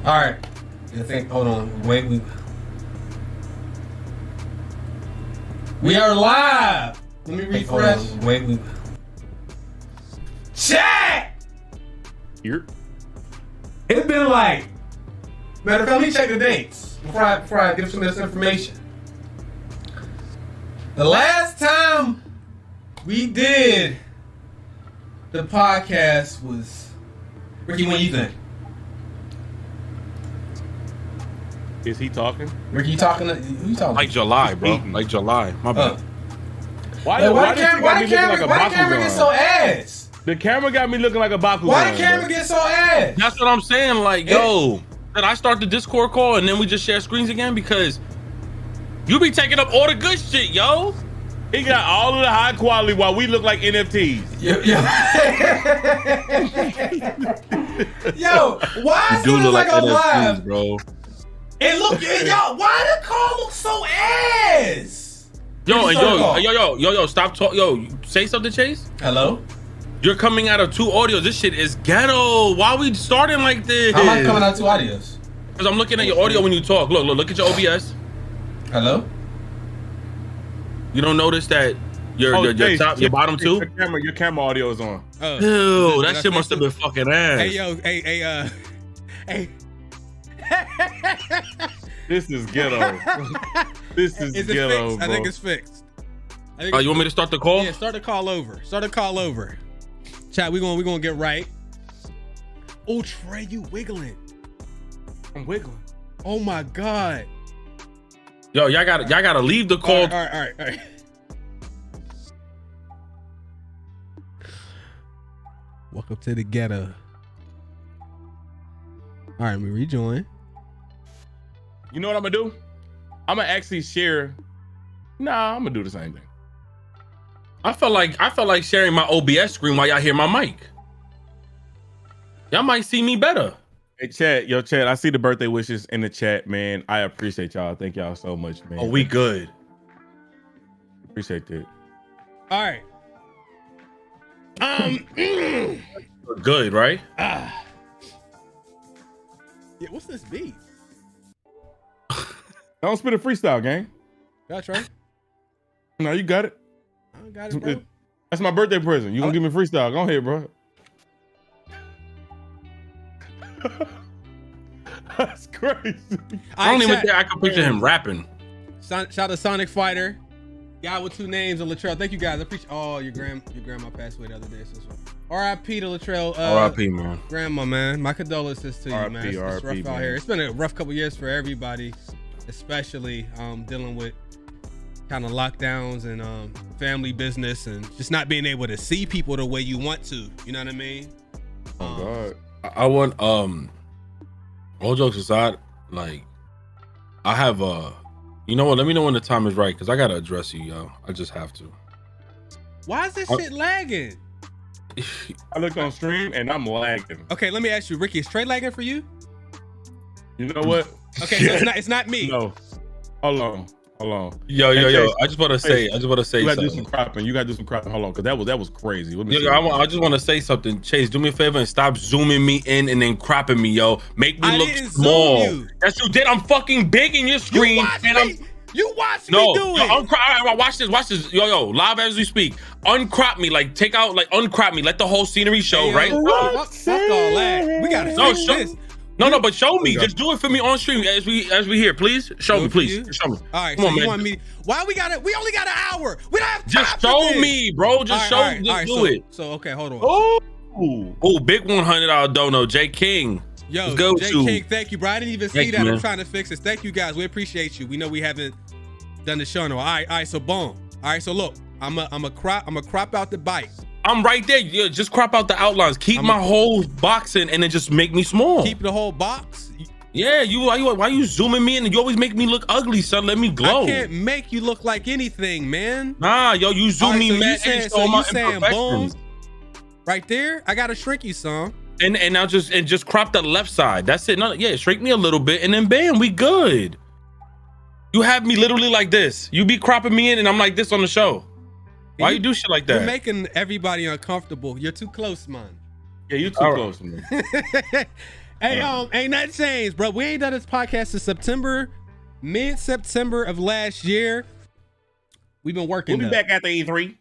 All right. I think. Hold on. Wait. We are live. Let me refresh. Wait. Chat. Here. It's been like. Matter of fact, let me check the dates before I give some of this information. The last time we did the podcast was Ricky. What do you think? Is he talking? Ricky, you talking? Who you talking? Like July, bro. Like July. My bad. Why the camera get so ass? The camera got me looking like a Bakugan. Why the camera get so ass? That's what I'm saying. Like, yo, did I start the Discord call and then we just share screens again? Because you be taking up all the good shit, yo. He got all of the high quality while we look like NFTs. Yo, why is it like a live, bro? And look, yo, why the call look so ass? Yo, stop talking. Yo, say something, Chase. Hello? You're coming out of two audios. This shit is ghetto. Why we starting like this? How am I coming out of two audios? Because I'm looking at your audio when you talk. Look at your OBS. Hello? You don't notice that your top, your bottom two? Your camera audio is on. Ew, that shit must have been fucking ass. Hey, yo, hey. This is ghetto. This is ghetto, fixed? bro. I think it's fixed. You want me to start the call? Yeah, start the call over. Chat, we gonna get right. Oh, Trey, you wiggling. I'm wiggling. Oh my God. Yo, y'all gotta leave the call. All right. Welcome to the ghetto. All right, we rejoin. You know what I'm gonna do? I'm gonna actually share. Nah, I'm gonna do the same thing. I felt like sharing my OBS screen while y'all hear my mic. Y'all might see me better. Hey, chat, I see the birthday wishes in the chat, man. I appreciate y'all. Thank y'all so much, man. Oh, we good. Appreciate that. All right. We're good, right? Yeah, what's this beat? Don't spit a freestyle, gang. That's right. No, you got it. I got it, bro. That's my birthday present. You gonna give me a freestyle? Go ahead, bro. That's crazy. I don't even think I can picture him rapping. Shout out to Sonic Fighter. Guy with two names and Latrell. Thank you guys. I appreciate. Oh, your grandma passed away the other day. So R.I.P. to Latrell. R.I.P. man. Grandma, man. My condolences to you, man. It's rough man. out here. It's been a rough couple years for everybody, especially dealing with kind of lockdowns and family business and just not being able to see people the way you want to. You know what I mean? Oh God. I want all jokes aside, like I have you know what, let me know when the time is right because I gotta address you, yo. I just have to. Why is this shit lagging? I looked on stream and I'm lagging. Okay, let me ask you, Ricky, is Trey lagging for you? You know what? Okay, so it's not me. No. Hold on. Yo. I just want to say you gotta something. do some cropping. You gotta do some cropping. Hold on, because that was crazy. Let me see. I just want to say something. Chase, do me a favor and stop zooming me in and then cropping me, yo. Make me look small. Yes, you did. I'm fucking big in your screen. You watch me do it. Watch this. Yo, live as we speak. Uncrop me, like take out, like uncrop me. Let the whole scenery show, right? Fuck all that. We gotta fix this. No, but show me. Just do it for me on stream as we hear. Please show me, please. Show me. All right, come so on, you man. want me? Why we only got an hour. We don't have time. Just show me, bro. Just show. Just do it. So okay, hold on. Oh, big $100 dono, J King. Yo, J King, thank you, bro. I didn't even see that. I'm trying to fix this. Thank you, guys. We appreciate you. We know we haven't done the show in a while. All right. So boom. All right. So look, I'm a crop out the bite. I'm right there. Yeah, just crop out the outlines. Keep my whole box in, and then just make me small. Keep the whole box. Yeah, why you zooming me in? And you always make me look ugly, son. Let me glow. I can't make you look like anything, man. Nah, yo, you zoom me, man. So you saying boom? Right there, I gotta shrink you, son. And now just crop the left side. That's it. No, yeah, shrink me a little bit, and then bam, we good. You have me literally like this. You be cropping me in, and I'm like this on the show. Why you do shit like that? You're making everybody uncomfortable. You're too close, man. Yeah, you're too close, man. Hey, ain't nothing changed, bro. We ain't done this podcast since mid-September of last year. We've been working. We'll be back after E3.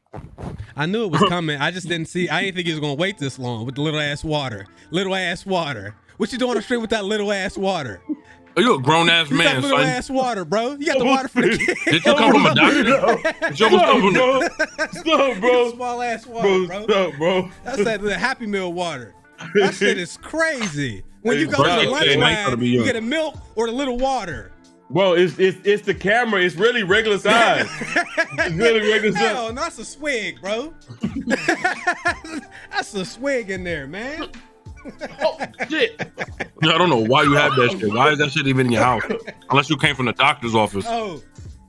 I knew it was coming. I just didn't see. I didn't think he was gonna wait this long with the little ass water. Little ass water. What you doing on the street with that little ass water? Are you a grown ass You man, got little son? ass water, bro. You got the water for the kids. Did you come from a doctor? Did you almost come from Stop, bro. Small ass water, bro. Stop, bro. That's that the Happy Meal water. That shit is crazy. When you go Bro, to the lunch hey, nice line, to be you young. get a milk or the little water. Bro, it's the camera. It's really regular size. It's really regular size. No, that's a swig, bro. That's a swig in there, man. Oh, shit. I don't know why you have that shit. Why is that shit even in your house? Unless you came from the doctor's office. Oh,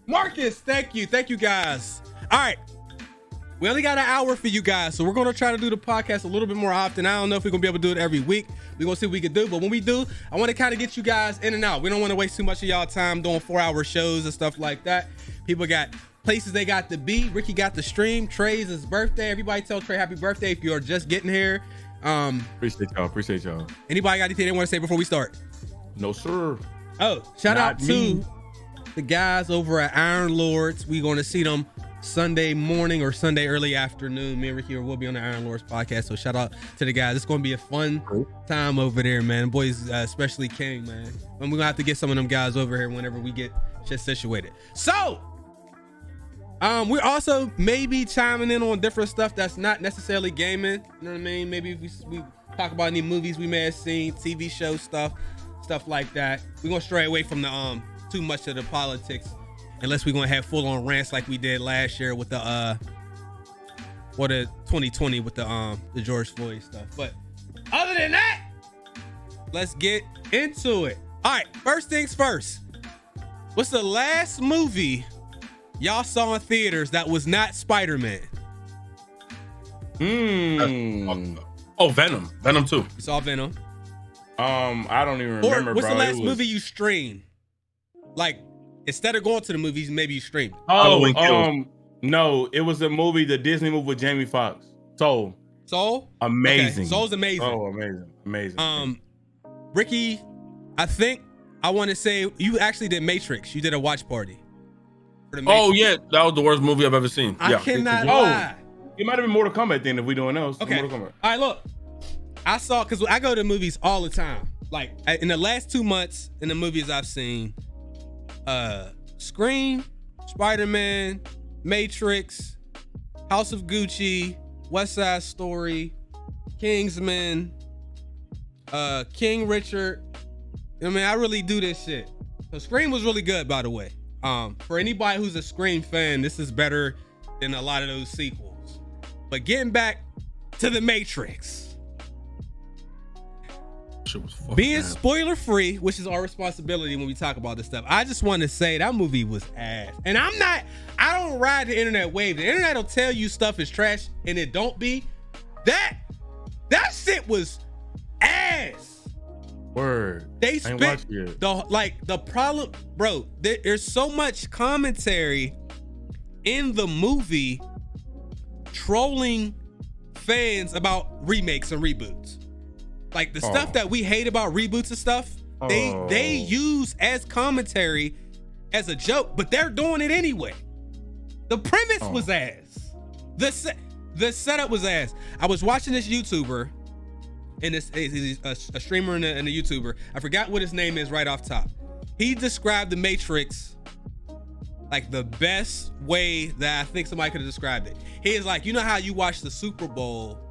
Marcus, thank you guys. All right, we only got an hour for you guys, so we're gonna try to do the podcast a little bit more often. I don't know if we're gonna be able to do it every week. We're gonna see what we can do, but when we do, I want to kind of get you guys in and out. We don't want to waste too much of y'all time doing 4-hour shows and stuff like that. People got places they got to be. Ricky got the stream. Trey's his birthday. Everybody tell Trey happy birthday if you're just getting here. Appreciate y'all. Anybody got anything they want to say before we start? No, sir. Oh, shout out Not to me. the guys over at Iron Lords. We're going to see them Sunday morning or Sunday early afternoon. Me and Ricky will be on the Iron Lords podcast. So shout out to the guys. It's going to be a fun time over there, man. Boys, especially King, man. And we're going to have to get some of them guys over here whenever we get shit situated. So, we're also maybe chiming in on different stuff that's not necessarily gaming. You know what I mean? Maybe we talk about any movies we may have seen, TV show stuff like that. We're going to stray away from the too much of the politics. Unless we're gonna have full on rants like we did last year with the 2020 with the George Floyd stuff. But other than that, let's get into it. All right, first things first. What's the last movie y'all saw in theaters that was not Spider-Man? Oh, Venom. Venom 2. You saw Venom. I don't even remember, Or what's bro. the last movie you streamed? Like, instead of going to the movies, maybe you streamed. No, it was a movie, the Disney movie with Jamie Foxx. Soul. Okay. Amazing. Soul's amazing. Oh, amazing. Ricky, I think I want to say you actually did Matrix. You did a watch party for the Matrix. Oh, yeah. That was the worst movie I've ever seen. I Yeah. cannot lie. It might have been Mortal Kombat then if we doing else. Okay. Mortal Kombat. All right, look. I saw, because I go to movies all the time. Like, in the last 2 months, in the movies I've seen, Scream, Spider-Man, Matrix, House of Gucci, West Side Story, Kingsman, King Richard. I mean, I really do this shit. So Scream was really good, by the way. For anybody who's a Scream fan, this is better than a lot of those sequels. But getting back to the Matrix. Being spoiler free, which is our responsibility when we talk about this stuff. I just want to say that movie was ass. And I don't ride the internet wave. The internet will tell you stuff is trash and it don't be. That shit was ass. Word. They I ain't spent watched it yet. the problem, bro, there's so much commentary in the movie trolling fans about remakes and reboots. Like the stuff that we hate about reboots and stuff, they use as commentary as a joke, but they're doing it anyway. The premise was ass. The setup was ass. I was watching this YouTuber, and he's a streamer and a YouTuber. I forgot what his name is right off top. He described the Matrix like the best way that I think somebody could have described it. He is like, you know how you watch the Super Bowl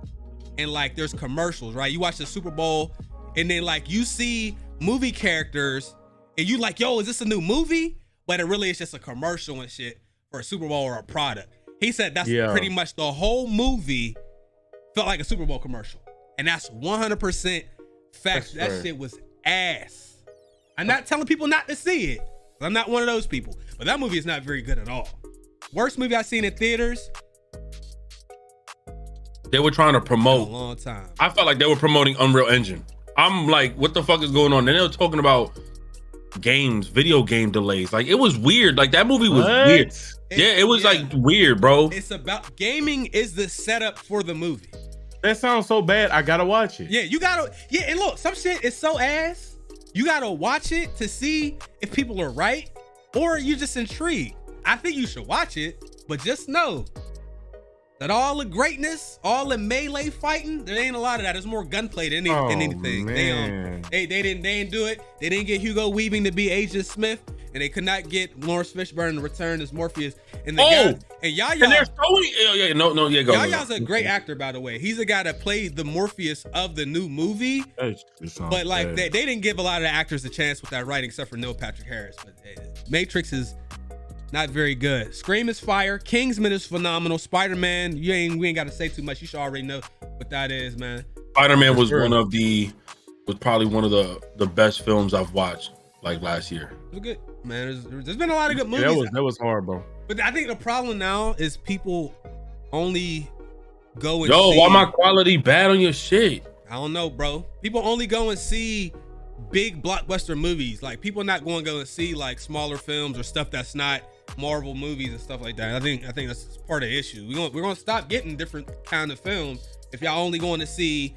and like there's commercials, right? You watch the Super Bowl and then like you see movie characters and you like, yo, is this a new movie? But it really is just a commercial and shit for a Super Bowl or a product. He said that's pretty much the whole movie felt like a Super Bowl commercial. And that's 100% fact. That shit was ass. I'm not telling people not to see it. I'm not one of those people. But that movie is not very good at all. Worst movie I've seen in theaters. They were trying to promote. A long time. I felt like they were promoting Unreal Engine. I'm like, what the fuck is going on? And they were talking about games, video game delays. Like, it was weird. Like, that movie was weird. It was like weird, bro. It's about gaming is the setup for the movie. That sounds so bad. I gotta watch it. Yeah, you gotta. Yeah, and look, some shit is so ass. You gotta watch it to see if people are right or you just intrigued. I think you should watch it, but just know that all the greatness, all the melee fighting, there ain't a lot of that. There's more gunplay than anything. Man. They didn't do it. They didn't get Hugo Weaving to be Agent Smith, and they could not get Lawrence Fishburne to return as Morpheus. And Yaya. And they're throwing. Go. Yaya's a great actor, by the way. He's a guy that played the Morpheus of the new movie. But like they didn't give a lot of the actors a chance with that writing, except for Neil Patrick Harris. But Matrix is not very good. Scream is fire. Kingsman is phenomenal. Spider-Man, we ain't got to say too much. You should already know what that is, man. Spider-Man was probably one of the best films I've watched like last year. It was good, man. There's been a lot of good movies. Yeah, that was hard, bro. But I think the problem now is people only go and see. Why my quality bad on your shit? I don't know, bro. People only go and see big blockbuster movies. Like people not going to go and see like smaller films or stuff that's not Marvel movies and stuff like that. I think that's part of the issue. We're gonna stop getting different kind of films if y'all only going to see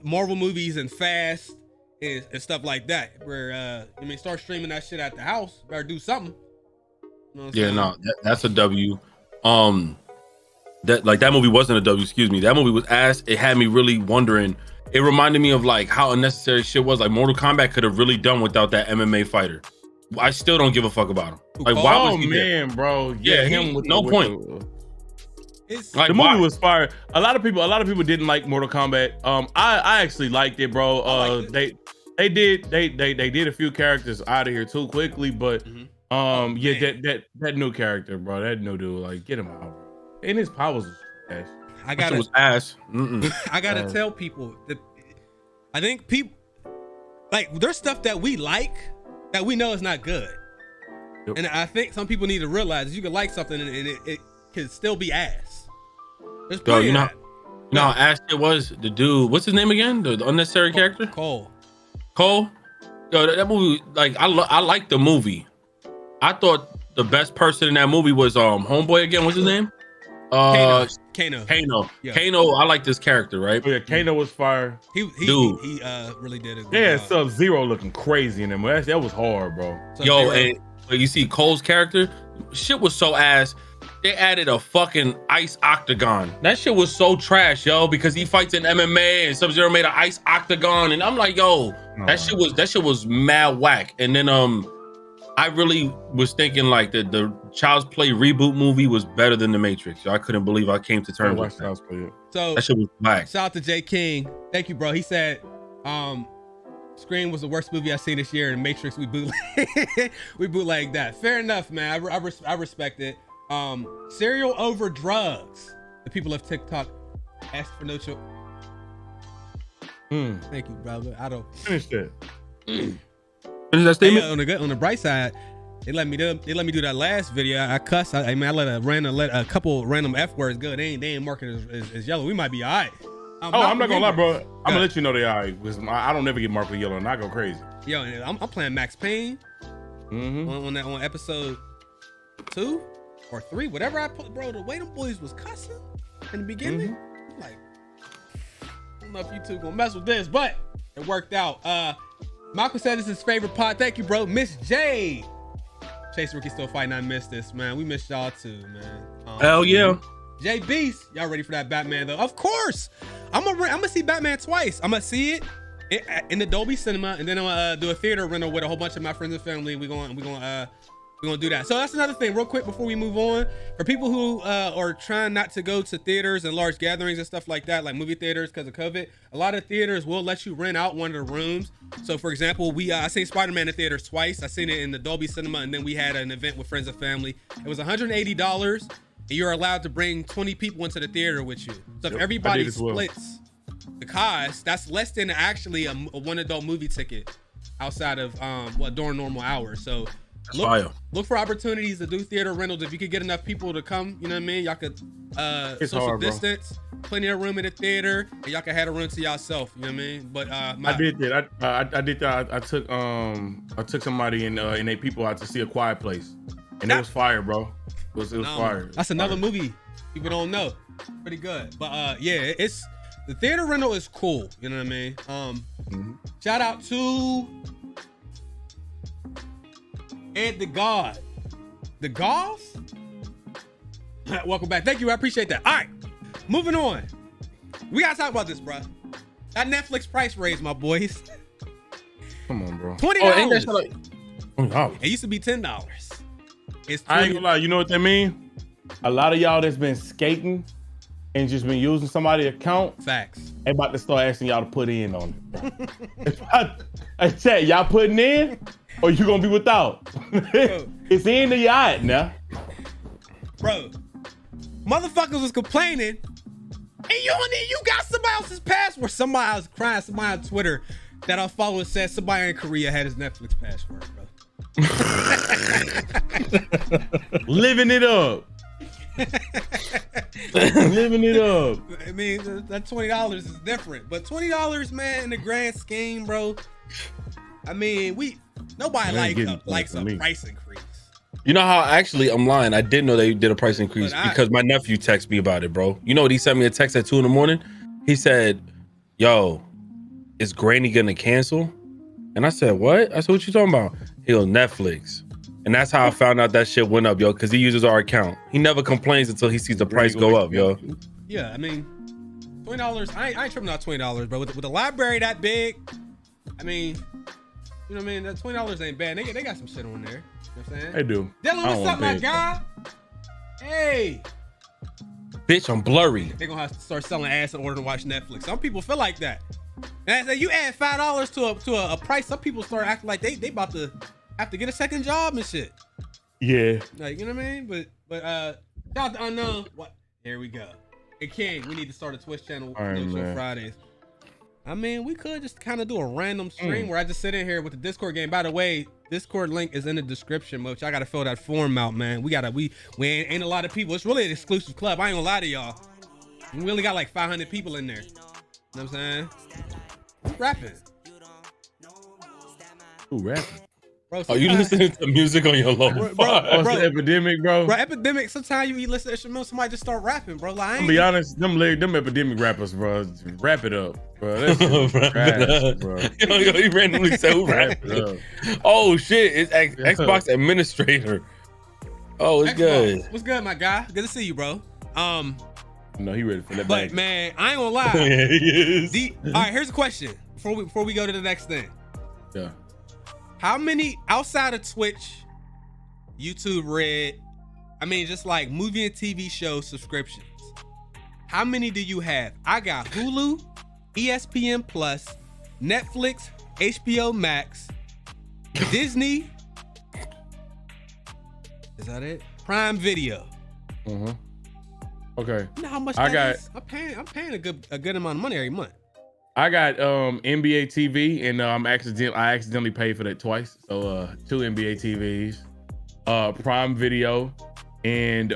Marvel movies and Fast and stuff like that. Where start streaming that shit at the house. Better do something. You know what I'm saying? That's a W. That movie wasn't a W. Excuse me. That movie was ass. It had me really wondering. It reminded me of like how unnecessary shit was. Like Mortal Kombat could have really done without that MMA fighter. I still don't give a fuck about him. Like, why was he there? Bro. Yeah, him with no point. The movie was fire. A lot of people didn't like Mortal Kombat. I actually liked it, bro. They did a few characters out of here too quickly, but that new character, bro, that new dude, like get him out. And his powers was ass. It was ass. I gotta tell people that I think people like there's stuff that we like that we know is not good. Yep. And I think some people need to realize you can like something and it can still be ass. There's plenty of that. You know how ass it was? The dude, what's his name again? The unnecessary character? Cole. Yo, that movie, like I liked the movie. I thought the best person in that movie was homeboy again. What's his name? Kano. Yeah. Kano, I like this character, right? Oh, yeah, Kano was fire. He really did it. Yeah, Sub-Zero looking crazy in him. That was hard, bro. And you see Cole's character, shit was so ass. They added a fucking ice octagon. That shit was so trash, yo, because he fights in MMA and Sub-Zero made an ice octagon, and I'm like, that shit was mad whack. And then I really was thinking like the Child's Play reboot movie was better than The Matrix. So I couldn't believe I came to terms with that. So that shit was whack. Shout out to Jay King. Thank you, bro. He said, Scream was the worst movie I've seen this year, and Matrix we bootleg that. Fair enough, man. I respect it. Cereal over drugs. The people of TikTok ask for no choice. Thank you, brother. I don't finish that. Finish that statement. On the bright side, they let me do that last video. I cuss. I let a couple random F words go. They ain't marking as yellow. We might be all right. I'm not gonna lie, bro. I'm gonna let you know they all right. Because I don't never get marked with yellow and I go crazy. Yo, I'm playing Max Payne on episode 2 or 3, whatever I put, bro. The way them boys was cussing in the beginning, I'm like, I don't know if you two gonna mess with this, but it worked out. Malcolm said this is his favorite pod. Thank you, bro. Miss J. Chase Rookie still fighting. I missed this, man. We missed y'all too, man. Hell yeah. J Beast, y'all ready for that Batman though? Of course. I'm gonna see Batman twice. I'm gonna see it in the Dolby Cinema, and then I'm gonna do a theater rental with a whole bunch of my friends and family. We're gonna do that. So that's another thing, real quick before we move on. For people who are trying not to go to theaters and large gatherings and stuff like that, like movie theaters because of COVID, a lot of theaters will let you rent out one of the rooms. So for example, I seen Spider-Man in theaters twice. I seen it in the Dolby Cinema, and then we had an event with friends and family. It was $180, and you're allowed to bring 20 people into the theater with you. So if everybody splits the cost, that's less than actually a one adult movie ticket outside of during normal hours. So look for opportunities to do theater rentals. If you could get enough people to come, you know what I mean? Y'all could social distance, plenty of room in the theater, and y'all can have a room to yourself, you know what I mean? But I did that. I did that. I took somebody and they people out to see A Quiet Place, and it was fire, bro. It was fire. That's another movie people don't know. Pretty good. But The theater rental is cool. You know what I mean? Shout out to Ed the God. The Gauls? Welcome back. Thank you. I appreciate that. All right. Moving on. We got to talk about this, bro. That Netflix price raise, my boys. Come on, bro. $20. Oh, ain't that shit like $20? It used to be $10. It's 20. I ain't gonna lie. You know what that mean? A lot of y'all that's been skating and just been using somebody's account. Facts. They about to start asking y'all to put in on it. I said, y'all putting in, or you gonna be without? It's in the yacht now. Bro, motherfuckers was complaining, and you got somebody else's password. Somebody was crying. Somebody on Twitter that I follow said somebody in Korea had his Netflix password, bro. Living it up. Living it up. I mean, that $20 is different, but $20, man, in the grand scheme, bro. I mean, nobody likes a price increase. You know how actually I'm lying. I didn't know they did a price increase because my nephew texted me about it, bro. You know what? He sent me a text at 2 a.m. He said, "Yo, is Granny gonna cancel?" And I said, "What?" I said, "What you talking about?" He goes, "Netflix." And that's how I found out that shit went up, yo, because he uses our account. He never complains until he sees the price go up, yo. Yeah, I mean, $20. I ain't tripping out $20, bro. With a library that big, I mean, you know what I mean? That $20 ain't bad. They got some shit on there. You know what I'm saying? They do. Dylan, what's up, my guy? Hey. Bitch, I'm blurry. They're gonna have to start selling ass in order to watch Netflix. Some people feel like that. And you add $5 to a price, some people start acting like they about to have to get a second job and shit. Yeah. Like, you know what I mean? But shout out to Unknown. What? Here we go. Hey King, we need to start a Twitch channel on Fridays. I mean, we could just kind of do a random stream where I just sit in here with the Discord game. By the way, Discord link is in the description, which I gotta fill that form out, man. We ain't a lot of people. It's really an exclusive club. I ain't gonna lie to y'all. We only got like 500 people in there. You know what I'm saying? Who's rapping? Who rapping? Bro, are you listening to music on your low? Bro, Epidemic, bro. Bro, Epidemic. Sometimes you listen to instrumental, somebody just start rapping, bro. Like, I'm be honest, them Epidemic rappers, bro. Wrap it up, bro. That's trash, bro. Yo, he randomly said who rapped it up. Oh shit, it's Xbox administrator. Oh, it's Xbox. Good. What's good, my guy? Good to see you, bro. No, he ready for that. But man, I ain't gonna lie. Yeah, he is. All right, here's a question before we go to the next thing. Yeah. How many outside of Twitch, YouTube Red, I mean just like movie and TV show subscriptions? How many do you have? I got Hulu, ESPN Plus, Netflix, HBO Max, Disney. Is that it? Prime Video. Mm-hmm. Okay. You know how much that is? I'm paying a good amount of money every month. I got NBA TV, and I accidentally paid for that twice. So 2 NBA TVs, Prime Video, and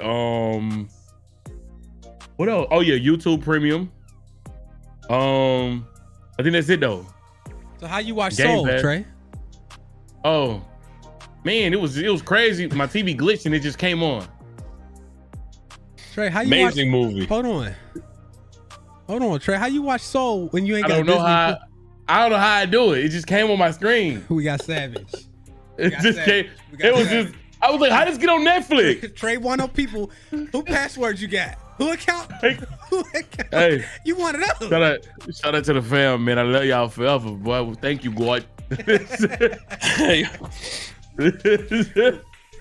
what else? Oh yeah, YouTube Premium. I think that's it though. So how you watch Soul, Trey? Oh man, it was crazy. My TV glitched and it just came on. Trey, how you amazing watch? Movie. Hold on, Trey. How you watch Soul when you ain't got? I don't know how I do it. It just came on my screen. We got Savage. It just came. It was just. I was like, how does it get on Netflix? Trey, one of people. Who passwords you got? Who account? Hey, you one of those. Shout out to the fam, man. I love y'all forever, boy. Well, thank you, God.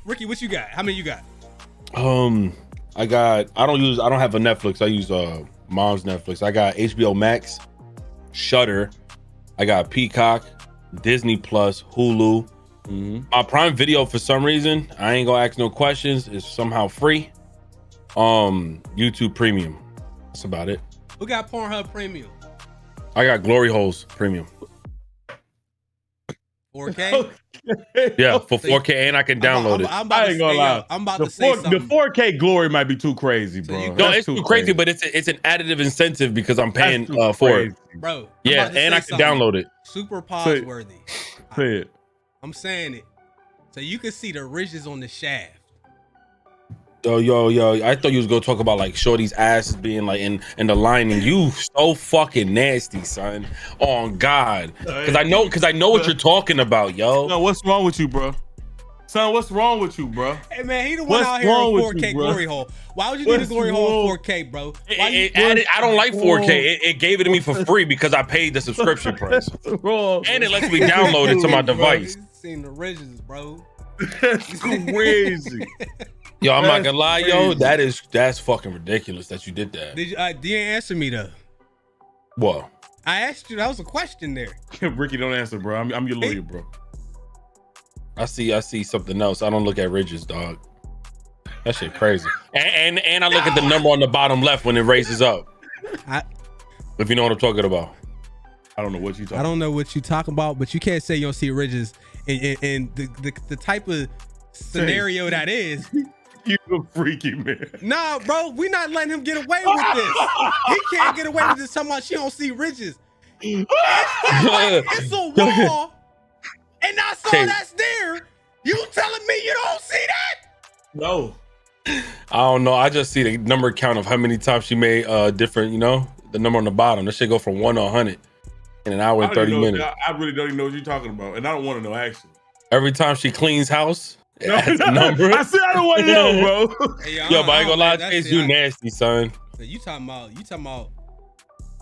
Ricky, what you got? How many you got? I don't have a Netflix. I use mom's Netflix. I got HBO Max, Shudder. I got Peacock, Disney Plus, Hulu. Mm-hmm. My Prime Video, for some reason, I ain't gonna ask no questions, is somehow free. YouTube Premium. That's about it. Who got Pornhub Premium? I got Glory Holes Premium. 4K? Yeah, for 4K, and I can download it. I ain't gonna lie. I'm about to say something. The 4K Glory might be too crazy, bro. No, it's too crazy, but it's an additive incentive because I'm paying for it. Bro. Yeah, and I can download it. Super pause worthy. Say it. I'm saying it. So you can see the ridges on the shaft. Yo, I thought you was gonna talk about like Shorty's ass being like in the lining. You so fucking nasty, son. On God. Cause I know what you're talking about, yo. No, what's wrong with you, bro? Son, what's wrong with you, bro? Hey man, he the one out here on 4K glory hole. Why would you need a glory hole on 4K, bro? I don't like 4K. It gave it to me for free because I paid the subscription price. And it lets me download it to my device. Seen the ridges, bro. That's crazy. Yo, I'm not gonna lie, yo. That's fucking ridiculous that you did that. You didn't answer me though. What? I asked you. That was a question there. Ricky, don't answer, bro. I'm your lawyer, bro. I see something else. I don't look at ridges, dog. That shit crazy. And I look at the number on the bottom left when it raises up. If you know what I'm talking about. I don't know what you talking. I don't know what you talking about, but you can't say you don't see ridges and the type of scenario that is. You a freaky man. Nah, bro, we not letting him get away with this. He can't get away with this. Talking about she don't see ridges. It's a wall, and that's all that's there. You telling me you don't see that? No. I don't know. I just see the number count of how many times she made different. You know, the number on the bottom. That should go from 1 to 100 in an hour and 30 minutes. I really don't even know what you're talking about, and I don't want to know actually. Every time she cleans house. That's a number. I said I don't want to know, bro. Hey, yo, but I ain't gonna lie, Chase, you nasty, son. So you talking about.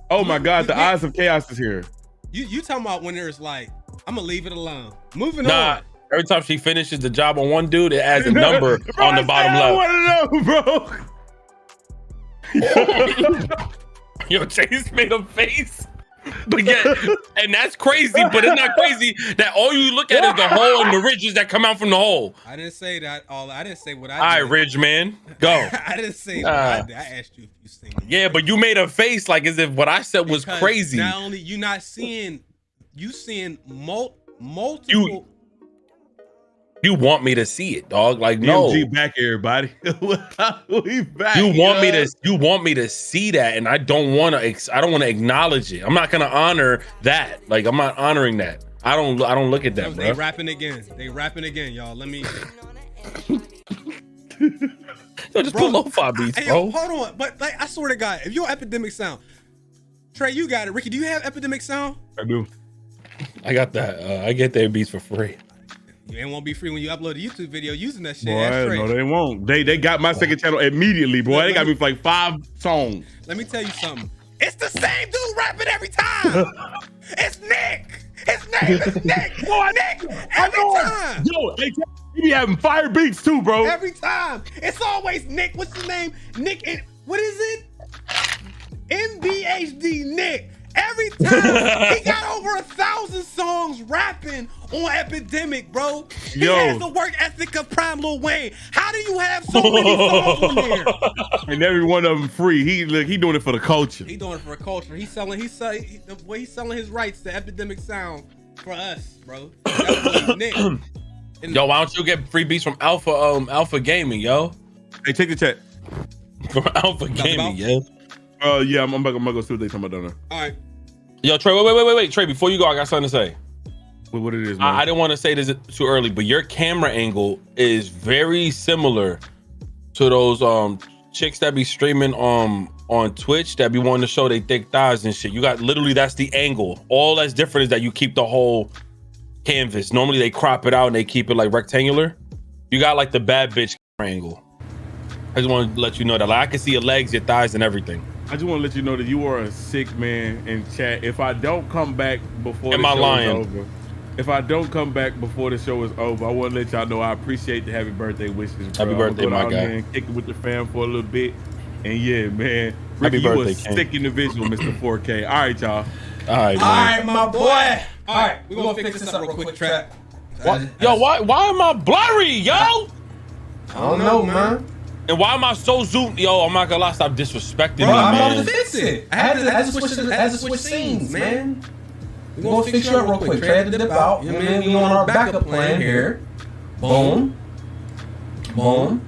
Oh my God, the eyes of chaos is here. You talking about when there's like, I'm gonna leave it alone. Moving on. Every time she finishes the job on one dude, it adds a number bro, on the bottom left. I want to know, bro. Yo, Chase made a face. But yeah, and that's crazy, but it's not crazy that all you look at is the hole and the ridges that come out from the hole. I didn't say that. I didn't say what I did. All right, Ridge man, go. I didn't say what I did. I asked you if you seen it. Yeah, but you made a face like as if what I said was crazy. Not only you not seeing, you seeing multiple. You want me to see it, dog? Like no. DMG back, everybody. We back. You want me to see that, and I don't want to acknowledge it. I'm not gonna honor that. Like I'm not honoring that. I don't look at that, bro. They rapping again, y'all. Let me. Yo, just put lo-fi beats, bro. Yo, hold on, but like I swear to God, if you're Epidemic Sound, Trey, you got it. Ricky, do you have Epidemic Sound? I do. I got that. I get their beats for free. It won't be free when you upload a YouTube video using that shit. Boy, no, they won't. They got my second channel immediately, boy. They got me for like 5 songs. Let me tell you something. It's the same dude rapping every time. It's Nick. His name is Nick. Boy, Nick. Every time. Yo, he be having fire beats too, bro. Every time. It's always Nick. What's his name? Nick. What is it? MBHD Nick. Every time he got over 1,000 songs rapping on Epidemic, bro. He has the work ethic of Prime Lil Wayne. How do you have so many songs on there? And every one of them free. He doing it for the culture. He doing it for the culture. He's selling his rights to Epidemic Sound for us, bro. That's what Nick. Yo, why don't you get free beats from Alpha Gaming, yo? Hey, take the check. From Alpha Gaming, yo. Yeah, I'm gonna go see what they talking about down there. All right. Yo, Trey, wait, Trey, before you go, I got something to say. What it is, man? I didn't want to say this too early, but your camera angle is very similar to those chicks that be streaming on Twitch that be wanting to show they thick thighs and shit. You got literally, that's the angle. All that's different is that you keep the whole canvas. Normally they crop it out and they keep it like rectangular. You got like the bad bitch camera angle. I just want to let you know that like, I can see your legs, your thighs, and everything. I just want to let you know that you are a sick man in chat. If I don't come back before the show is over, if I don't come back before the show is over, I want to let y'all know I appreciate the happy birthday wishes, bro. Happy birthday, my guy. Man, kick it with the fam for a little bit, and yeah, man. Happy Ricky, birthday, you a King. sick individual, Mr. 4K. All right, y'all. All right, man. All right, my boy. All right, we're gonna fix this up real quick, Trap. Why am I blurry, yo? I don't know, man. And why am I so zoomed? Yo, I'm not gonna lie, stop disrespecting me, I'm man. about to fix it. I had to switch scenes, man. We're gonna fix you up real quick. Trey had to dip out. You know what I mean? We on our backup plan here. Boom. Boom.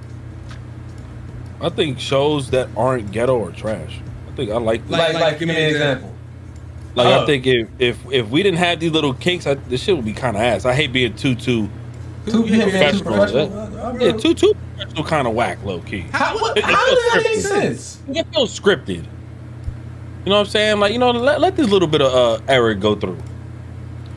I think shows that aren't ghetto are trash. I like this. Like give me an example. Like I think if we didn't have these little kinks, this shit would be kind of ass. I hate being too Too professional. Yeah, too professional kind of whack, low key. How does that make sense? It feels scripted. You know what I'm saying? Like, let this little bit of error go through. You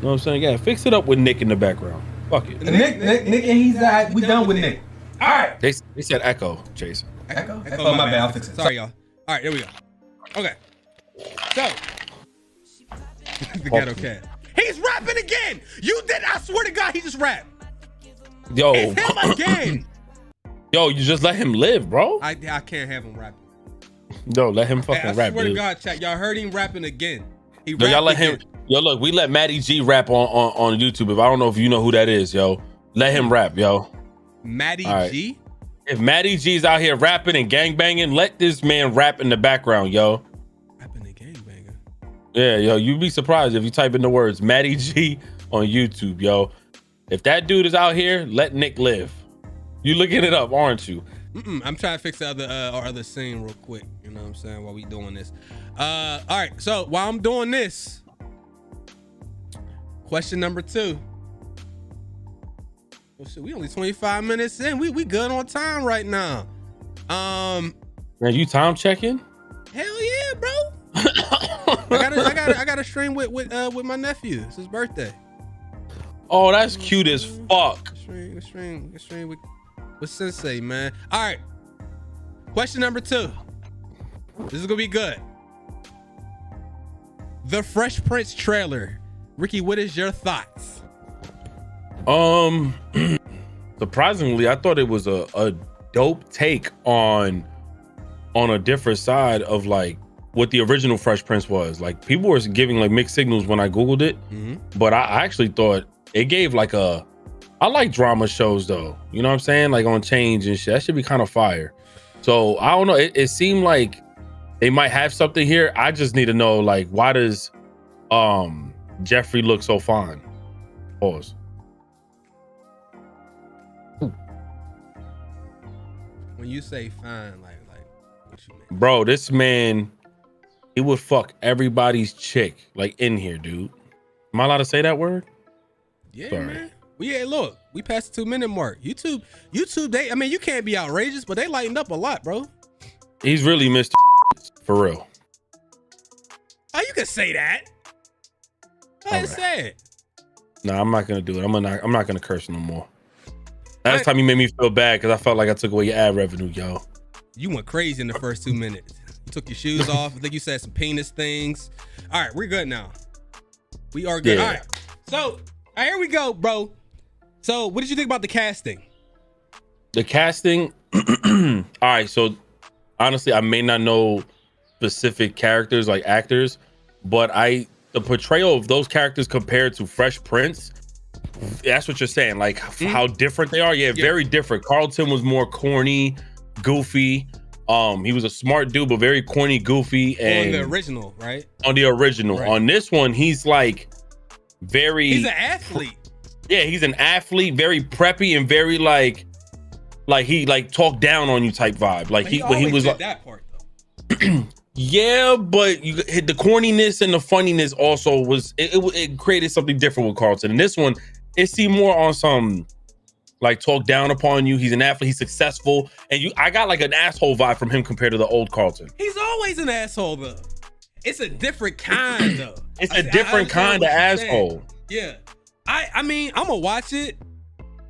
know what I'm saying? Yeah, fix it up with Nick in the background. Fuck it. Nick, and he's not. We done with Nick. All right. They said echo, Chase. Echo, my bad. I'll fix it. Sorry, y'all. All right, there we go. Okay. So, the ghetto cat. He's rapping again. You did. I swear to God, he just rapped. Yo, it's him again. Yo, you just let him live, bro. I can't have him rapping. No, let him fucking rap. I swear dude. to God, chat. Y'all heard him rapping again. Y'all let him. Yo, look, we let Matty G rap on YouTube. If I don't know if you know who that is, yo, let him rap, yo. Matty G. If Matty G's out here rapping and gangbanging, let this man rap in the background, yo. Rapping and gangbanging. Yeah, yo, you'd be surprised if you type in the words Matty G on YouTube, yo. If that dude is out here, let Nick live. You looking it up, aren't you? I'm trying to fix the other scene real quick. You know what I'm saying? While we doing this. All right. So while I'm doing this, question number 2. Well, shit, we only 25 minutes in. We good on time right now. Man, you time checking? Hell yeah, bro. I got a stream with my nephew. It's his birthday. Oh, that's cute as fuck. Stream with Sensei, man. All right. Question number 2. This is gonna be good. The Fresh Prince trailer. Ricky, what is your thoughts? Surprisingly, I thought it was a dope take on a different side of like what the original Fresh Prince was. Like, people were giving like mixed signals when I Googled it, but I actually thought it gave like I like drama shows though. You know what I'm saying? Like on Change and shit. That should be kind of fire. So I don't know. It seemed like they might have something here. I just need to know, like, why does Jeffrey look so fine? Pause. When you say fine, like what you mean? Bro, this man, he would fuck everybody's chick, like, in here, dude. Am I allowed to say that word? Yeah, sorry, man. Well, yeah, look, we passed the 2-minute mark. YouTube, you can't be outrageous, but they lightened up a lot, bro. He's really Mr. for real. Oh, you can say that. Go ahead and say it. Nah, I'm not gonna do it. I'm not gonna curse no more. Last time you made me feel bad because I felt like I took away your ad revenue, yo. You went crazy in the first 2 minutes. You took your shoes off. I think you said some penis things. All right, we're good now. We are good. Yeah. All right. So, here we go, bro. So, what did you think about the casting? The casting? All right, so honestly, I may not know specific characters like actors, but the portrayal of those characters compared to Fresh Prince, that's what you're saying, like how different they are. Yeah, very different. Carlton was more corny, goofy. He was a smart dude, but very corny, goofy. And on the original, right? On the original. Right. On this one, he's like he's an athlete. Yeah, he's an athlete, very preppy and very like he like talked down on you type vibe. Like he was did like that part though. Yeah, but the corniness and the funniness also was it created something different with Carlton. And this one, it seemed more on some like talk down upon you. He's an athlete, he's successful, and I got like an asshole vibe from him compared to the old Carlton. He's always an asshole though. It's a different kind though. It's a different kind of asshole. Yeah. I mean, I'm gonna watch it.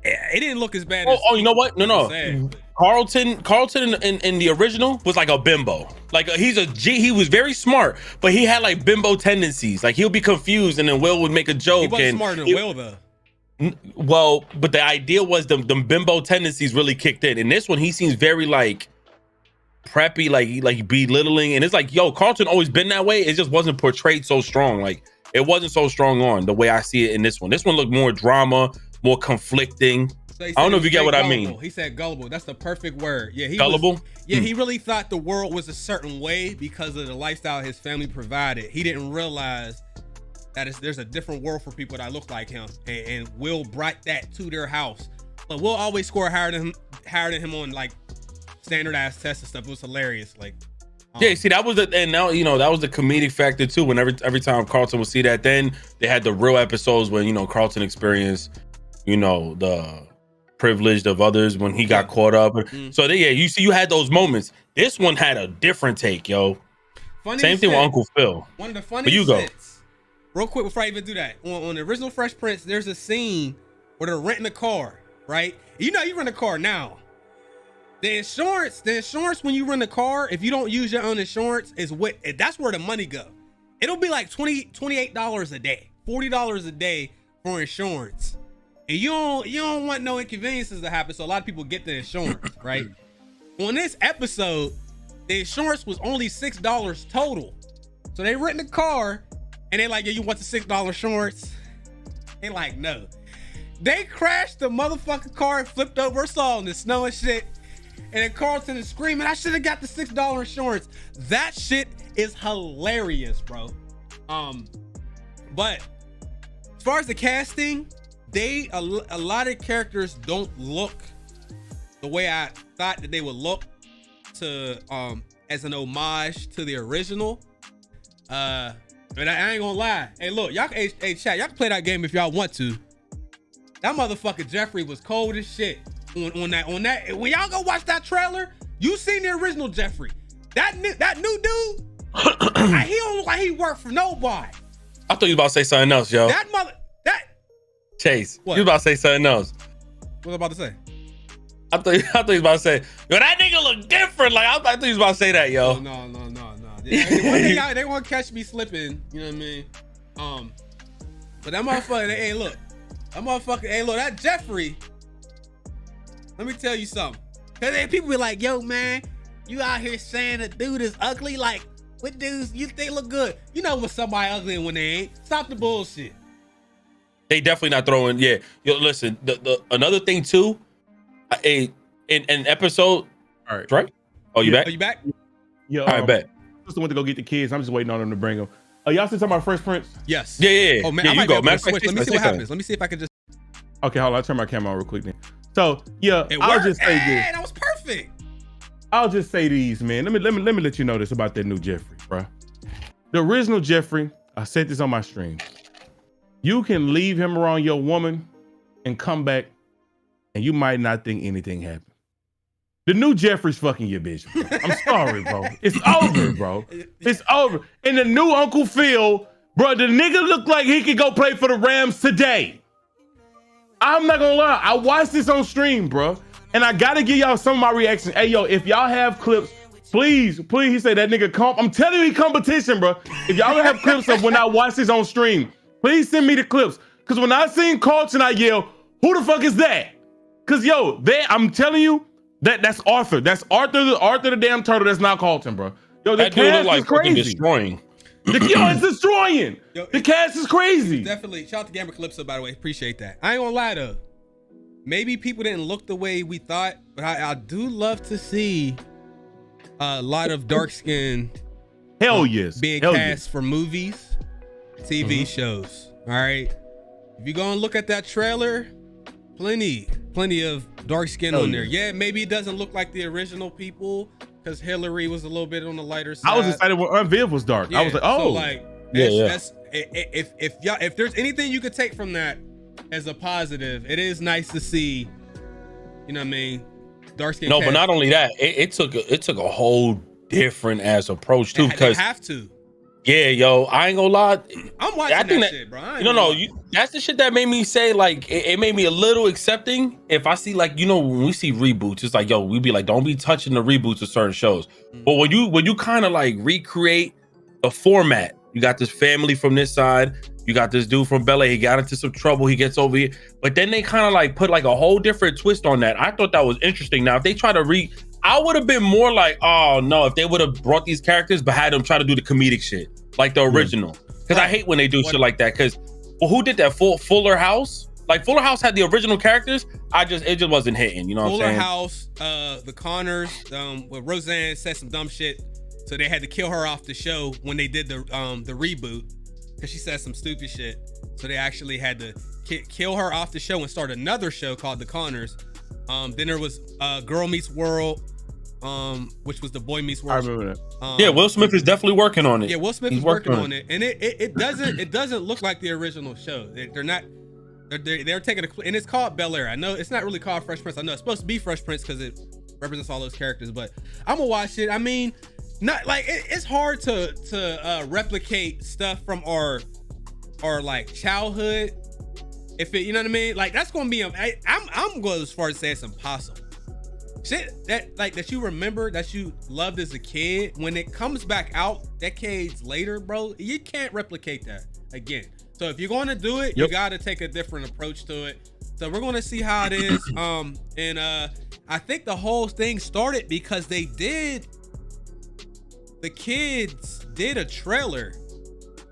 It didn't look as bad as you know what? No. Carlton in the original was like a bimbo. Like he's a G. He was very smart, but he had like bimbo tendencies. Like he'll be confused, and then Will would make a joke. He wasn't smarter than Will though. Well, but the idea was the bimbo tendencies really kicked in. In this one, he seems very like preppy, like belittling, and it's like, yo, Carlton always been that way. It just wasn't portrayed so strong. Like it wasn't so strong on the way I see it in this one. This one looked more drama, more conflicting. So I don't know if you get what gullible. I mean. He said gullible. That's the perfect word. Yeah, gullible. He really thought the world was a certain way because of the lifestyle his family provided. He didn't realize that there's a different world for people that look like him, and Will brought that to their house. But Will always score higher than him on like standardized tests and stuff. It was hilarious. Like, yeah, see, that was and now that was the comedic factor too. When every time Carlton would see that, then they had the real episodes when Carlton experienced you know, the privileged of others when he got caught up. So you had those moments. This one had a different take, yo. Same thing with Uncle Phil. One of the funniest shits. Real quick before I even do that, on the original Fresh Prince, there's a scene where they're renting a car, right? You know, you rent a car now. The insurance when you rent a car, if you don't use your own insurance, that's where the money go. It'll be like $28 a day, $40 a day for insurance. And you don't want no inconveniences to happen, so a lot of people get the insurance, right? On this episode, the insurance was only $6 total. So they rent the car, and they like, yeah, you want the $6 insurance? They like, no. They crashed the motherfucking car and flipped over us all in the snow and shit. And then Carlton is screaming, I should have got the $6 insurance. That shit is hilarious, bro. But as far as the casting, a lot of characters don't look the way I thought that they would look to as an homage to the original. But I ain't gonna lie. Hey, look, y'all, hey, chat, y'all can play that game if y'all want to. That motherfucker Jeffrey was cold as shit on that. When y'all go watch that trailer, you seen the original Jeffrey. That new dude, he don't look like he worked for nobody. I thought you was about to say something else, yo. Chase, what? You was about to say something else. What was I about to say? I thought you was about to say, yo, that nigga look different. Like I thought you was about to say that, yo. No. They want to catch me slipping. You know what I mean? But that motherfucker, hey, look, that Jeffrey. Let me tell you something. Cause people be like, yo, man, you out here saying a dude is ugly. Like, what dudes you think look good? You know when somebody ugly and when they ain't. Stop the bullshit. They definitely not throwing. Yeah, yo, listen. The another thing too, in an episode. All right, right? Oh, you back? Are you back? Yo, all right, bet. Just went to go get the kids. I'm just waiting on them to bring them. Y'all still talking about Fresh Prince? Yes. Yeah. Oh man, yeah, I might you go. Let me see what happens. Let me see if I can just. Okay, hold on. I'll turn my camera on real quick then. So yeah, I'll just say this. That was perfect. I'll just say these, man. Let me let you know this about that new Jeffrey, bro. The original Jeffrey, I said this on my stream. You can leave him around your woman and come back, and you might not think anything happened. The new Jeffrey's fucking your bitch, bro. I'm sorry, bro. It's over, bro. It's over. And the new Uncle Phil, bro, the nigga look like he could go play for the Rams today. I'm not gonna lie. I watched this on stream, bro. And I gotta give y'all some of my reactions. Hey, yo, if y'all have clips, please, he say that nigga I'm telling you, he competition, bro. If y'all have clips of when I watch this on stream, please send me the clips. Cause when I seen Carlton, I yell, who the fuck is that? Cause yo, I'm telling you, that's Arthur. That's Arthur the damn turtle. That's not Carlton, bro. Yo, the cast is crazy. Destroying. It's destroying. Yo, the cast is crazy. Definitely. Shout out to Gamer Calypso, by the way. Appreciate that. I ain't gonna lie though. Maybe people didn't look the way we thought, but I do love to see a lot of dark skinned being cast for movies, TV shows. All right. If you go and look at that trailer, plenty of dark skin on there. Yeah, maybe it doesn't look like the original people because Hillary was a little bit on the lighter side. I was excited when Aunt Viv was dark. Yeah, I was like, oh, so like, that's if there's anything you could take from that as a positive, it is nice to see. You know what I mean? Dark skin. No, but not only that, it took a whole different ass approach too. Because they have to. Yeah, yo, I ain't gonna lie. I'm watching that shit, bro. That's the shit that made me say, like, it made me a little accepting. If I see, like, you know, when we see reboots, it's like, yo, we be like, don't be touching the reboots of certain shows. But when you kind of like recreate the format, you got this family from this side, you got this dude from Bel Air, he got into some trouble, he gets over here. But then they kind of like put like a whole different twist on that. I thought that was interesting. Now, if they try to I would have been more like, oh no, if they would have brought these characters but had them try to do the comedic shit like the original. Because I hate when they do shit like that. Because who did that? Fuller House? Like Fuller House had the original characters. It just wasn't hitting. You know what I'm saying? Fuller House, the Connors, where Roseanne said some dumb shit, so they had to kill her off the show when they did the reboot because she said some stupid shit. So they actually had to kill her off the show and start another show called The Connors. Then there was Girl Meets World, which was the Boy Meets World. I remember that. Yeah, Will Smith is definitely working on it. Yeah, Will Smith is working on it, and it doesn't look like the original show. They're not. They're taking and it's called Bel Air. I know it's not really called Fresh Prince. I know it's supposed to be Fresh Prince because it represents all those characters, but I'm gonna watch it. I mean, not like it's hard to replicate stuff from our like childhood. If it, you know what I mean, like that's gonna be. I'm going as far as say it's impossible. Shit that you remember that you loved as a kid, when it comes back out decades later, bro, you can't replicate that again. So if you're going to do it, you got to take a different approach to it. So we're going to see how it is. And I think the whole thing started because the kids did a trailer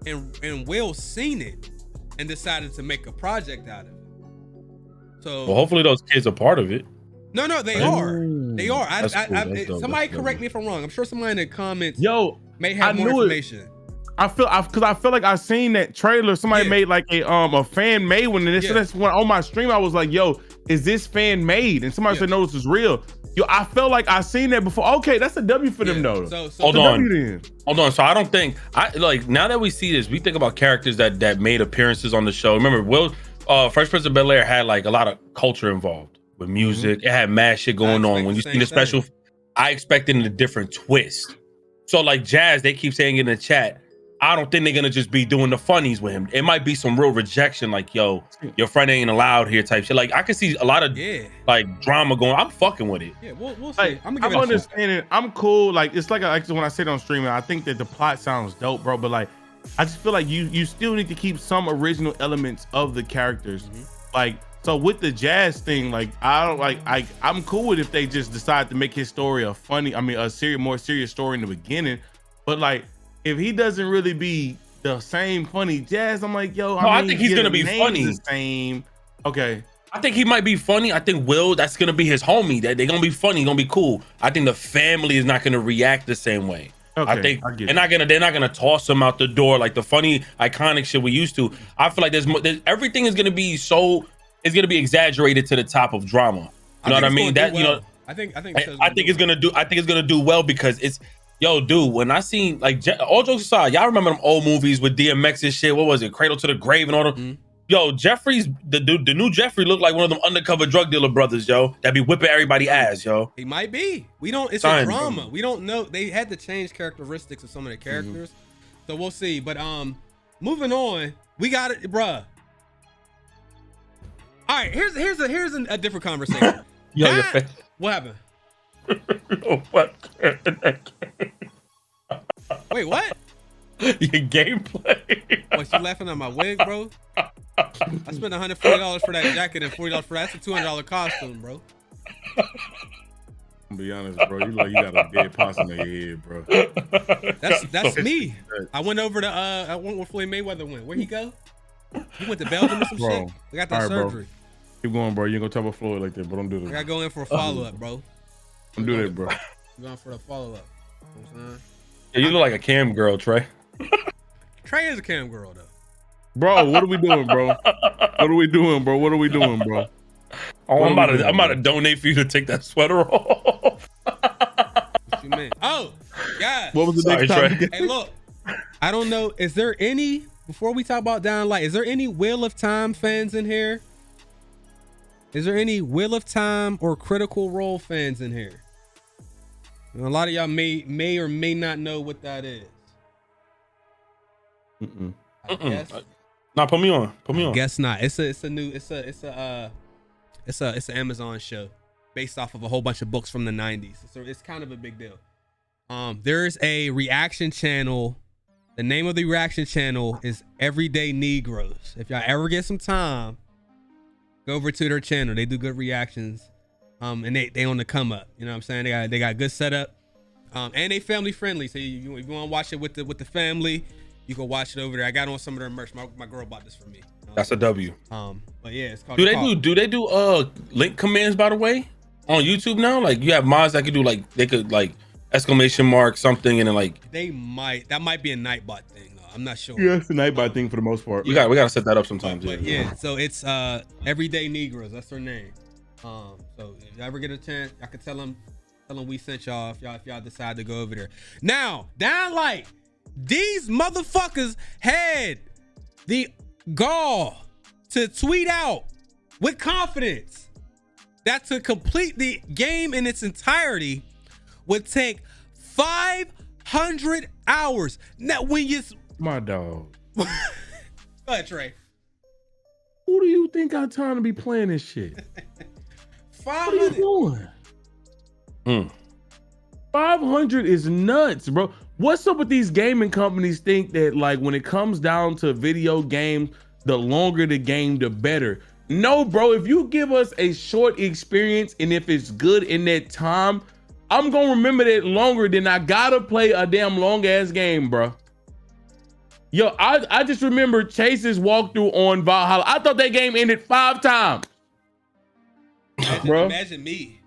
and Will seen it and decided to make a project out of it. So well, hopefully those kids are part of it. No, they are. They are. Cool. Somebody correct me if I'm wrong. I'm sure somebody in the comments may I have more information. I feel like I seen that trailer. Somebody made like a fan made one, and so that's when on my stream I was like, "Yo, is this fan made?" And somebody said, "No, this is real." Yo, I felt like I seen that before. Okay, that's a W for them though. So hold on. So I don't think now that we see this, we think about characters that made appearances on the show. Remember, Fresh Prince of Bel Air had like a lot of culture involved with music. It had mad shit going on. When you see the special, I expected a different twist. So like Jazz, they keep saying in the chat, I don't think they're gonna just be doing the funnies with him. It might be some real rejection, like, yo, your friend ain't allowed here type shit. Like I can see a lot of like drama going. I'm fucking with it. Yeah, we'll see. Like, I'm understanding. I'm cool. Like it's like when I say it on streaming, I think that the plot sounds dope, bro. But like, I just feel like you still need to keep some original elements of the characters. Like, so with the Jazz thing, like I'm cool with if they just decide to make his story a more serious story in the beginning. But like, if he doesn't really be the same funny Jazz, I'm like, yo, I think he's gonna be funny. The same. Okay. I think he might be funny. I think Will, that's gonna be his homie. That they're gonna be funny, gonna be cool. I think the family is not gonna react the same way. Okay, I think they're not gonna toss him out the door like the funny, iconic shit we used to. I feel like everything is gonna be it's gonna be exaggerated to the top of drama. You know what I mean? I think it's gonna do well because it's. Yo, dude, when I seen, like, all jokes aside, y'all remember them old movies with DMX and shit? What was it? Cradle to the Grave and all that? Yo, Jeffrey's, the new Jeffrey looked like one of them undercover drug dealer brothers, yo, that be whipping everybody ass, yo. He might be. It's a drama. We don't know. They had to change characteristics of some of the characters. So we'll see. But moving on, we got it, bruh. All right, here's a different conversation. Yo, what happened? What? Wait, what? Your gameplay. What, you laughing at my wig, bro? I spent $140 for that jacket and $40 for that. That's a $200 costume, bro. I'm be honest, bro. You got a dead possum in your head, bro. That's me. I went over to I went where Floyd Mayweather went. Where'd he go? He went to Belgium or some shit. They got that surgery. Bro. Keep going, bro. You ain't gonna talk about Floyd like that, but don't do that. I gotta go in for a follow-up, bro. Don't do that, bro. I'm going for the follow-up. You know what I'm saying? Yeah, you look like a cam girl, Trey. Trey is a cam girl, though. Bro, what are we doing, bro? What are we doing, bro? Oh, I'm about to donate for you to take that sweater off. What you mean? Oh, yeah. What was the next time? Hey, look. I don't know. Is there any, before we talk about Dying Light, is there any Wheel of Time fans in here? Is there any Wheel of Time or Critical Role fans in here? And a lot of y'all may or may not know what that is. I guess. Nah, put me on. Guess not. It's an Amazon show based off of a whole bunch of books from the 90s. So it's kind of a big deal. There's a reaction channel. The name of the reaction channel is Everyday Negroes. If y'all ever get some time, go over to their channel. They do good reactions. And they on the come up. You know what I'm saying? They got good setup. And they family friendly. So if you want to watch it with the family, you can watch it over there. I got on some of their merch. My girl bought this for me. That's a W. But yeah, it's called. Do they do link commands, by the way, on YouTube now? Like you have mods that could do they could exclamation mark something and then that might be a Nightbot thing though. I'm not sure. Yeah, it's a Nightbot thing for the most part. We gotta set that up sometimes. But yeah, so it's Everyday Negroes. That's their name. So if you ever get a chance, I could tell them we sent y'all if y'all decide to go over there. Now, Dying Light, these motherfuckers had the gall to tweet out with confidence that to complete the game in its entirety would take 500 hours. Now, when you... My dog. Go ahead, Trey. Who do you think got time to be playing this shit? 500. What are you doing? 500 is nuts, bro. What's up with these gaming companies think that like when it comes down to video games, the longer the game, the better? No, bro. If you give us a short experience and if it's good in that time, I'm gonna remember that longer than I gotta play a damn long ass game, bro. Yo, I just remember Chase's walkthrough on Valhalla. I thought that game ended 5 times. Imagine me.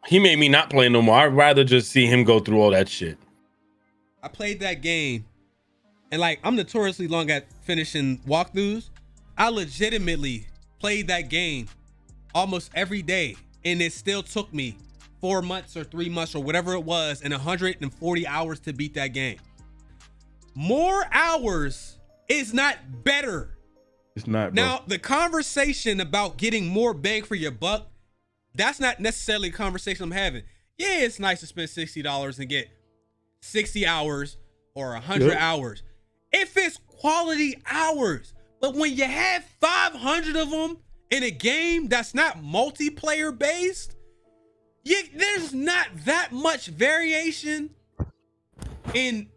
He made me not play no more. I'd rather just see him go through all that shit. I played that game, and like I'm notoriously long at finishing walkthroughs. I legitimately played that game almost every day, and it still took me 4 months or 3 months or whatever it was, and 140 hours to beat that game. More hours is not better. It's not, bro. Now, the conversation about getting more bang for your buck, that's not necessarily a conversation I'm having. Yeah, it's nice to spend $60 and get 60 hours or 100 hours. If it's quality hours. But when you have 500 of them in a game that's not multiplayer based, there's not that much variation in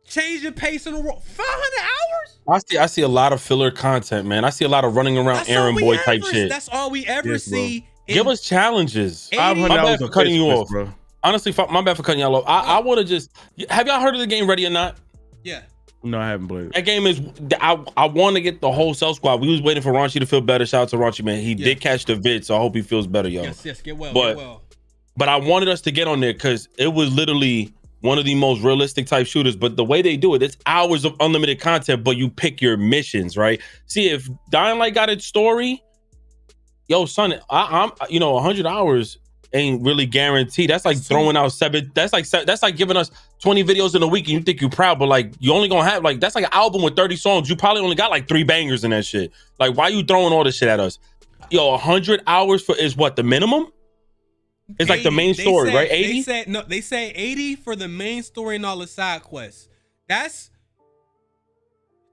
changing pace in the world. 500 hours? I see a lot of filler content, man. I see a lot of running around errand boy type shit. That's all we ever see. Give us challenges. 500 My bad hours for of cutting you Christmas, off. bro. Honestly, my bad for cutting y'all off. I want to just... Have y'all heard of the game Ready or Not? Yeah. No, I haven't played it. That game is... I want to get the whole Cell Squad. We was waiting for Raunchy to feel better. Shout out to Raunchy, man. He did catch the vid, so I hope he feels better, yo. Yes, get well. But I wanted us to get on there because it was literally one of the most realistic type shooters. But the way they do it, it's hours of unlimited content, but you pick your missions, right? See, if Dying Light got its story, yo, son, I'm 100 hours ain't really guaranteed. That's like throwing out 7. That's like giving us 20 videos in a week and you think you're proud, but like you only gonna have like that's like an album with 30 songs. You probably only got like 3 bangers in that shit. Like, why you throwing all this shit at us? Yo, 100 hours is what, the minimum? It's 80, like the main story, right? 80? They say 80 for the main story and all the side quests. That's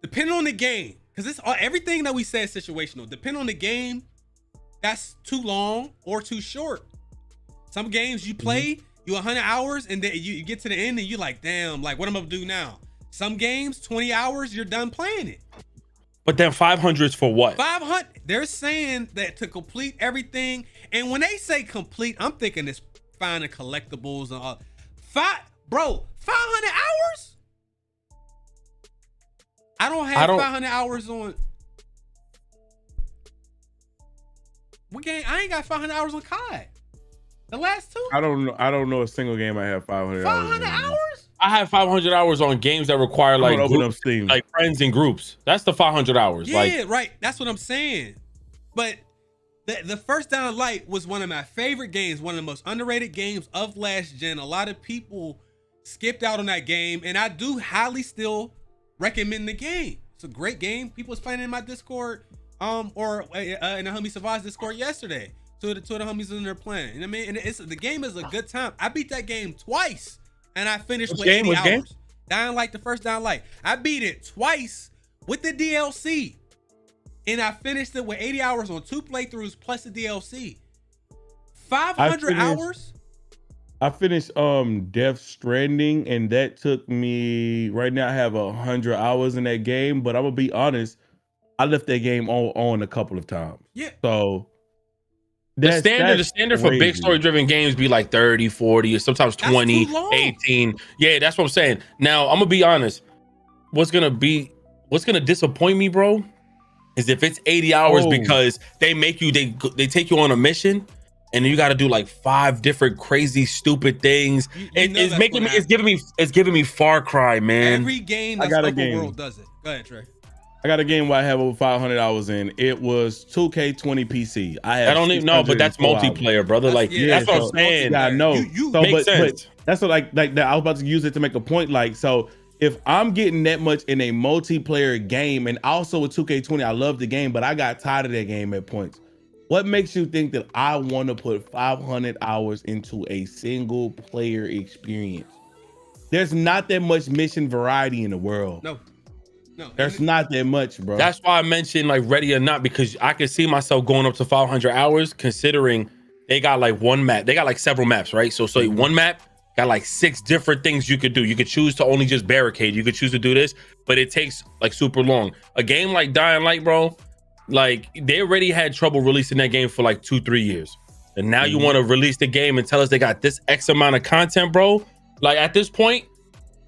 depending on the game, because it's everything that we say is situational. Depending on the game, that's too long or too short. Some games you play, you 100 hours, and then you get to the end and you're like, damn, like what am I gonna do now? Some games, 20 hours, you're done playing it. But then 500 is for what? 500. They're saying that to complete everything, and when they say complete, I'm thinking it's finding collectibles and all. 500 hours? I don't have 500 hours on. What game? I ain't got 500 hours on COD. The last 2? I don't know a single game I have 500 hours. 500 hours? I have 500 hours on games that require like open up Steam, like friends and groups. That's the 500 hours. Yeah, right. That's what I'm saying. But the First Down Light was one of my favorite games, one of the most underrated games of last gen. A lot of people skipped out on that game, and I do highly still recommend the game. It's a great game. People was playing in my Discord, or in the Homie Savage Discord yesterday. Two of the homies in there playing. You know what I mean? And the game is a good time. I beat that game twice, and I finished with 80 hours. Dying Light, the First Down Light. I beat it twice with the DLC, and I finished it with 80 hours on 2 playthroughs plus the DLC. 500 hours? I finished Death Stranding, and that took me, right now I have 100 hours in that game, but I'm gonna be honest, I left that game on a couple of times. Yeah. So the standard for big story driven games be like 30, 40, or sometimes 20, 18. Yeah, that's what I'm saying. Now, I'm gonna be honest. What's gonna disappoint me, bro, is if it's 80 hours because they make you they take you on a mission and then you got to do like 5 different crazy stupid things. It's giving me Far Cry, man. Every game that's open world does it. Go ahead, Trey. I got a game where I have over 500 hours in. It was 2K20 PC. I don't even know, but that's multiplayer, brother. That's what I'm saying. Yeah, I know. Makes sense. But that's what like that. I was about to use it to make a point. Like, so if I'm getting that much in a multiplayer game and also a 2K20, I love the game, but I got tired of that game at points. What makes you think that I want to put 500 hours into a single player experience? There's not that much mission variety in the world. No. There's not that much, bro. That's why I mentioned like ready or not, because I could see myself going up to 500 hours considering they got like one map. They got like several maps, right? So one map got like 6 different things you could do. You could choose to only just barricade. You could choose to do this, but it takes like super long. A game like Dying Light, bro, like they already had trouble releasing that game for like 2-3 years. And now you want to release the game and tell us they got this X amount of content, bro? Like at this point,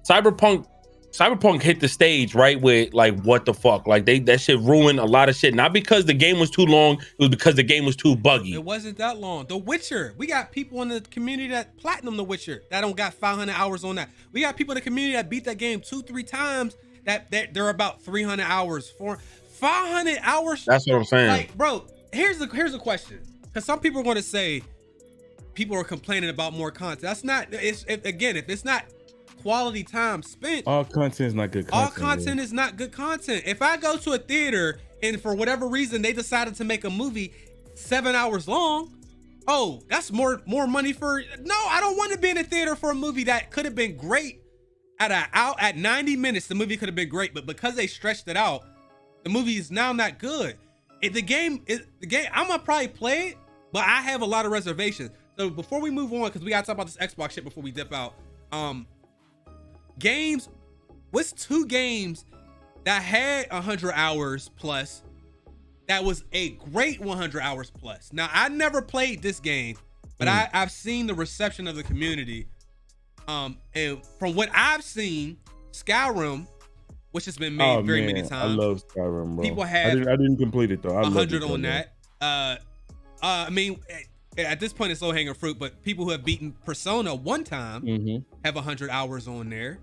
Cyberpunk hit the stage, right? With like, what the fuck? Like that shit ruined a lot of shit. Not because the game was too long, it was because the game was too buggy. It wasn't that long. The Witcher, we got people in the community that platinum The Witcher that don't got 500 hours on that. We got people in the community that beat that game 2-3 times that they're about 300 hours for 500 hours. That's what I'm saying. Like, bro, here's the question. Because some people are going to say people are complaining about more content. That's not. If it's not quality time spent, all content is not good content. All content is not good content. If I go to a theater and for whatever reason they decided to make a movie 7 hours long, oh, that's more money for. No, I don't want to be in a theater for a movie that could have been great at 90 minutes. The movie could have been great, but because they stretched it out, the movie is now not good. The game, I'm gonna probably play it, but I have a lot of reservations. So before we move on, because we gotta talk about this Xbox shit before we dip out. Games, what's 2 games that had 100 hours plus that was a great 100 hours plus? Now, I never played this game, but I've seen the reception of the community. And from what I've seen, Skyrim, which has been made many times. I love Skyrim, bro. People have I didn't complete it though. 100 on that. I mean, at this point it's low hanging fruit, but people who have beaten Persona one time have 100 hours on there.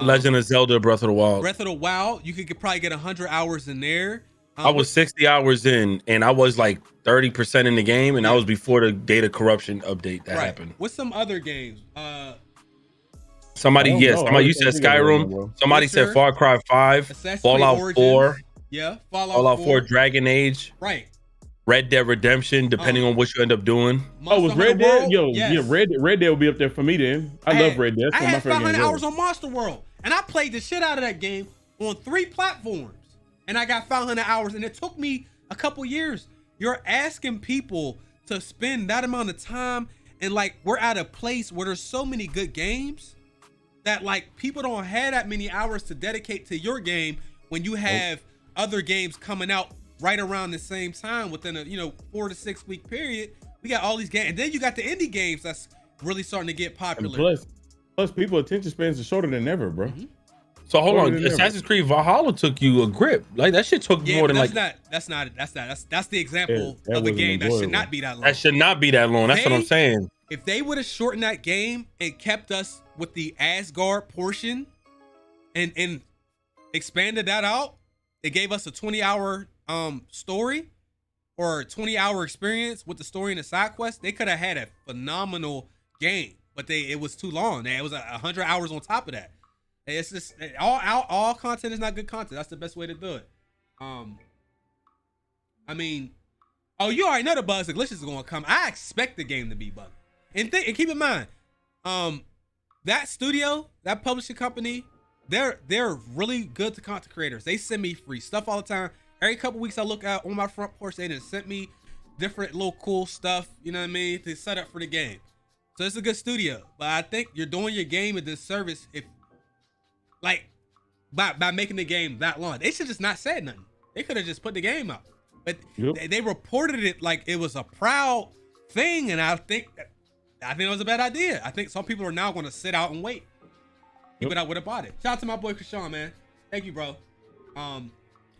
Legend of Zelda Breath of the Wild. Breath of the Wild, you could probably get 100 hours in there. I was 60 hours in, and I was like 30% in the game, and I was before the data corruption update that happened. What's some other games? Somebody you said Skyrim. Somebody said Far Cry 5, Fallout 4. Yeah, Fallout 4, Dragon Age. Right. Red Dead Redemption, depending on what you end up doing. Was Red Dead? Yeah, Red Dead will be up there for me then. I love Red Dead. I had 500 hours on Monster World, and I played the shit out of that game on 3 platforms, and I got 500 hours, and it took me a couple years. You're asking people to spend that amount of time, and like we're at a place where there's so many good games that like people don't have that many hours to dedicate to your game when you have other games coming out right around the same time within a 4 to 6 week period. We got all these games, and then you got the indie games that's really starting to get popular. Plus people attention spans are shorter than ever, bro. So hold on, Assassin's Creed Valhalla took you a grip. Like that shit took more than that's the example of a game that should not be that long. That should not be that long. That's what I'm saying. If they would have shortened that game and kept us with the Asgard portion and expanded that out, it gave us a 20-hour story or a 20-hour experience with the story and the side quest. They could have had a phenomenal game, but it was too long. It was 100 hours on top of that. It's just all content is not good content. That's the best way to do it. I mean, you already know the bugs and glitches is going to come. I expect the game to be buggy. And keep in mind, that studio, that publishing company, they're really good to content creators. They send me free stuff all the time. Every couple weeks I look out on my front porch, they just sent me different little cool stuff, you know what I mean, to set up for the game. So it's a good studio. But I think you're doing your game a disservice if like by making the game that long. They should just not said nothing. They could have just put the game out. But they reported it like it was a proud thing, and I think it was a bad idea. I think some people are now going to sit out and wait. People that would have bought it. Shout out to my boy Krishan, man. Thank you, bro.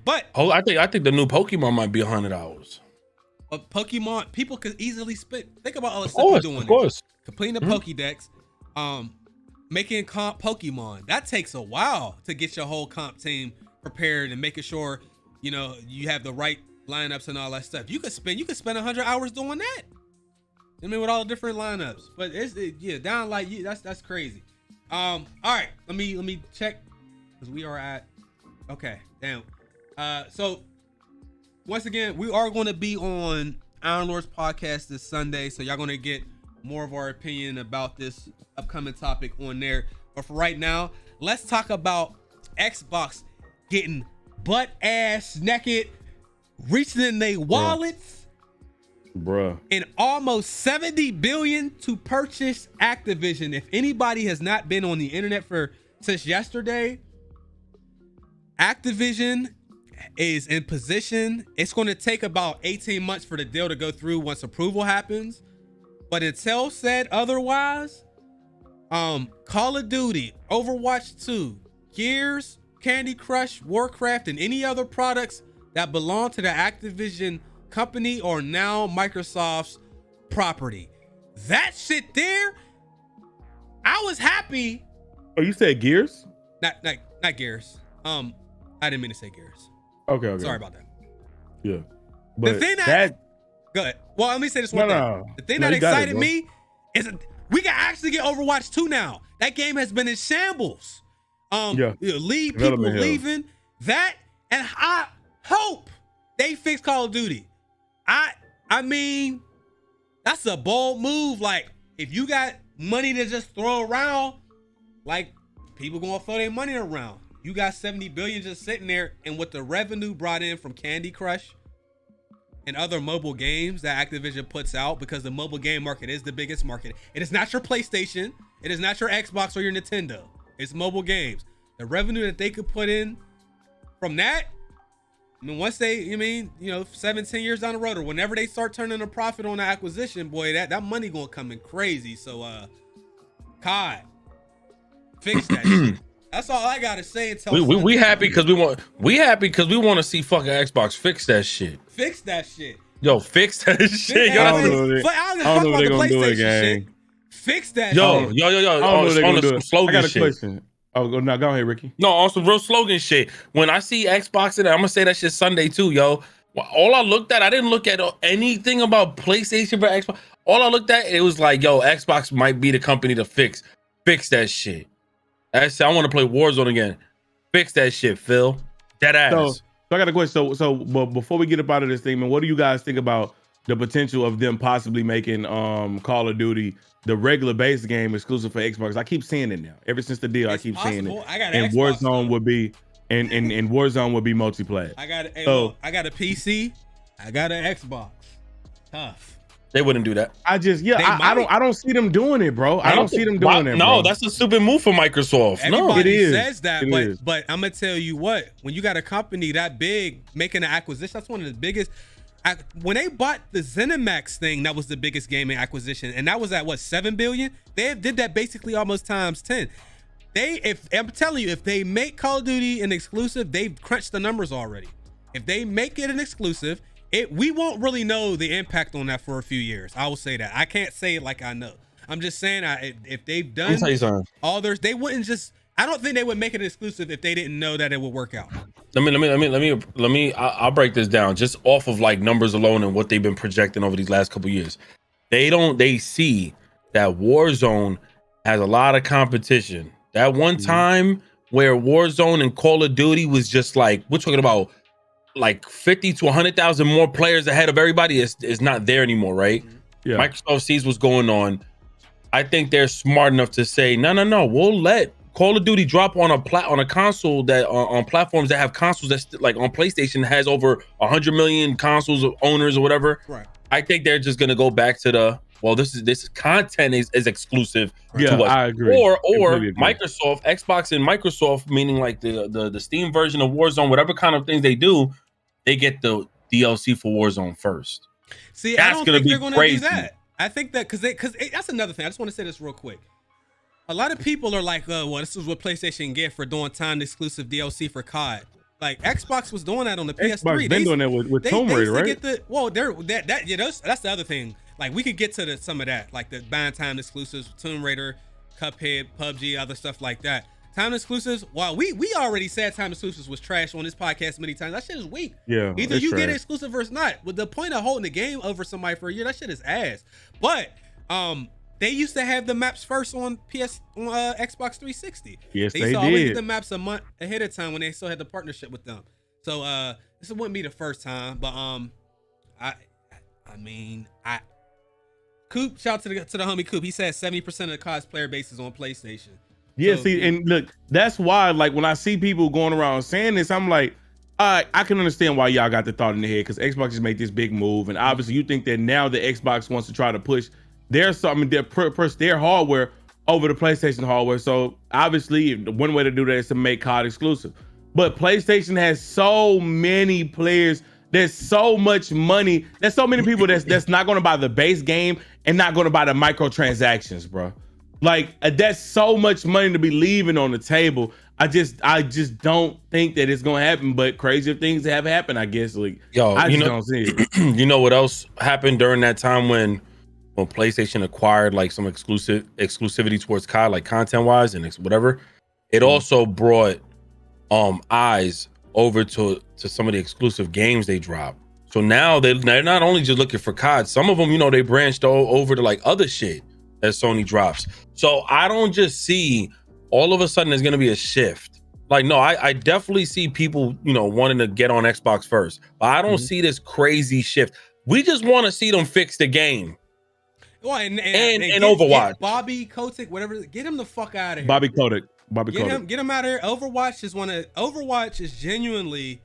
But I think the new Pokemon might be 100 hours. But Pokemon, people could easily spit. Think about all the stuff you're doing. Of course. Completing the Pokédex, making comp Pokemon. That takes a while to get your whole comp team prepared and making sure you have the right lineups and all that stuff. You could spend 100 hours doing that. I mean, with all the different lineups. But that's crazy. All right, let me check because we are at. Okay, damn. So once again, we are going to be on Iron Lord's podcast this Sunday, so y'all going to get more of our opinion about this upcoming topic on there. But for right now, let's talk about Xbox getting butt ass naked, reaching in their wallets, bruh, and almost 70 billion to purchase Activision. If anybody has not been on the internet since yesterday, Activision is in position. It's going to take about 18 months for the deal to go through once approval happens. But until said otherwise, Call of Duty, Overwatch 2, Gears, Candy Crush, Warcraft, and any other products that belong to the Activision company are now Microsoft's property. That shit there, I was happy. Oh, you said Gears? Not Gears. I didn't mean to say Gears. Okay. Sorry about that. Yeah. But the thing go ahead. Well, let me say this one thing. The thing that excited me is we can actually get Overwatch 2 now. That game has been in shambles. Lead people leaving. That, and I hope they fix Call of Duty. I mean, that's a bold move. Like, if you got money to just throw around, like, people gonna throw their money around. You got 70 billion just sitting there, and with the revenue brought in from Candy Crush and other mobile games that Activision puts out, because the mobile game market is the biggest market. It is not your PlayStation. It is not your Xbox or your Nintendo. It's mobile games. The revenue that they could put in from that, I mean, once they, 7-10 years down the road, or whenever they start turning a profit on the acquisition, boy, that money gonna come in crazy. So, COD, fix that shit. That's all I gotta say. Until we happy because we want to see fucking Xbox fix that shit. Fix that shit. Yo, fix that shit. I don't know what they're gonna do it, gang. Fix that shit. I don't know what they're gonna do. Slogan I got a shit. question. Oh, no, go ahead, Ricky. No, on some real slogan shit. When I see Xbox in it, I'm gonna say that shit Sunday too, yo. All I looked at, I didn't look at anything about PlayStation for Xbox. All I looked at, it was like, yo, Xbox might be the company to fix that shit. I want to play Warzone again. Fix that shit, Phil. Dead ass. So I got a question. But before we get up out of this thing, man, what do you guys think about the potential of them possibly making Call of Duty the regular base game exclusive for Xbox? I keep seeing it now. Ever since the deal, I keep seeing it. And Xbox, Warzone would be and Warzone would be multiplayer. I got a PC. I got an Xbox. Tough. They wouldn't do that. I don't see them doing it, bro. I don't see them doing it. No, that's a stupid move for Microsoft. Everybody says that, but I'm gonna tell you what. When you got a company that big making an acquisition, that's one of the biggest. When they bought the ZeniMax thing, that was the biggest gaming acquisition, and that was at what, 7 billion. They did that basically almost times 10. I'm telling you, if they make Call of Duty an exclusive, they've crunched the numbers already. If they make it an exclusive, we won't really know the impact on that for a few years. I will say that. I can't say it like I know. I'm just saying, if they've done all theirs, they wouldn't just. I don't think they would make it exclusive if they didn't know that it would work out. Let me. I'll break this down just off of like numbers alone and what they've been projecting over these last couple of years. They see that Warzone has a lot of competition. That one time where Warzone and Call of Duty was just like, we're talking about like 50 to 100,000 more players ahead of everybody is not there anymore, right? Yeah. Microsoft sees what's going on. I think they're smart enough to say, no, we'll let Call of Duty drop on a console that on platforms that have consoles that's like on PlayStation has over 100 million consoles of owners or whatever. Right. I think they're just gonna go back to this content is exclusive to us. I agree. Or Microsoft, Xbox and Microsoft, meaning like the Steam version of Warzone, whatever kind of things they do, they get the DLC for Warzone first. See, I don't think they're going to do that. I think that because that's another thing. I just want to say this real quick. A lot of people are like, well, this is what PlayStation get for doing timed exclusive DLC for COD. Like Xbox was doing that on the PS3. Xbox been doing that with Tomb Raider, right? That's the other thing. Like we could get to some of that, like the buying time exclusives, Tomb Raider, Cuphead, PUBG, other stuff like that. Time exclusives, while we already said time exclusives was trash on this podcast many times. That shit is weak. Yeah. Either you get it exclusive or not. With the point of holding the game over somebody for a year, that shit is ass. But They used to have the maps first on Xbox 360. Yes, they they used to always did. get the maps a month ahead of time when they still had the partnership with them. So this wouldn't be the first time, but Coop, shout out to the homie Coop. He said 70% of the COD's player base is on PlayStation. Yeah, So, see, and look, that's why, like, when I see people going around saying this, I'm like, all right, I can understand why y'all got the thought in the head, because Xbox just made this big move, and obviously you think that now the Xbox wants to try to push their hardware over the PlayStation hardware. So obviously, one way to do that is to make COD exclusive. But PlayStation has so many players. There's so much money. There's so many people that's not going to buy the base game and not going to buy the microtransactions, bro. Like, that's so much money to be leaving on the table. I just don't think that it's gonna happen. But crazier things have happened, I guess. Like, I just don't see it. You know what else happened during that time when PlayStation acquired like some exclusivity towards COD, like content wise and whatever? It also brought eyes over to some of the exclusive games they dropped. So now they're not only just looking for COD. Some of them, you know, they branched over to like other shit that Sony drops. So I don't just see all of a sudden there's going to be a shift. Like, no, I definitely see people, you know, wanting to get on Xbox first, but I don't see this crazy shift. We just want to see them fix the game. Well, and Overwatch. Get Bobby Kotick, whatever, get him the fuck out of here. Bobby Kotick. Get him out of here. Overwatch is genuinely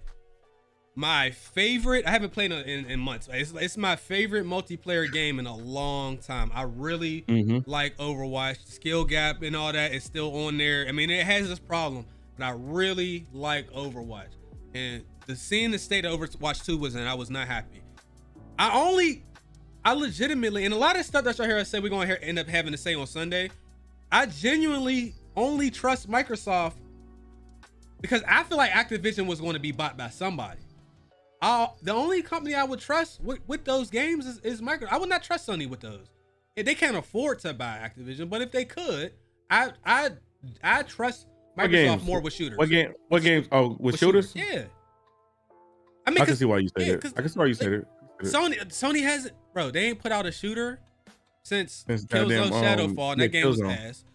my favorite. I haven't played in months. It's my favorite multiplayer game in a long time. I really like Overwatch. The skill gap and all that is still on there. I mean, it has this problem, but I really like Overwatch. And seeing the state of Overwatch 2 was in, I was not happy. I legitimately, and a lot of stuff that y'all hear us say we're going to end up having to say on Sunday, I genuinely only trust Microsoft because I feel like Activision was going to be bought by somebody. The only company I would trust with those games is Microsoft. I would not trust Sony with those. They can't afford to buy Activision, but if they could, I trust Microsoft more with shooters. What games? Oh, with shooters? Yeah. I mean, I can see why you say it. I can see why you said it. Sony hasn't, bro. They ain't put out a shooter since Killzone Shadowfall, and that game was ass.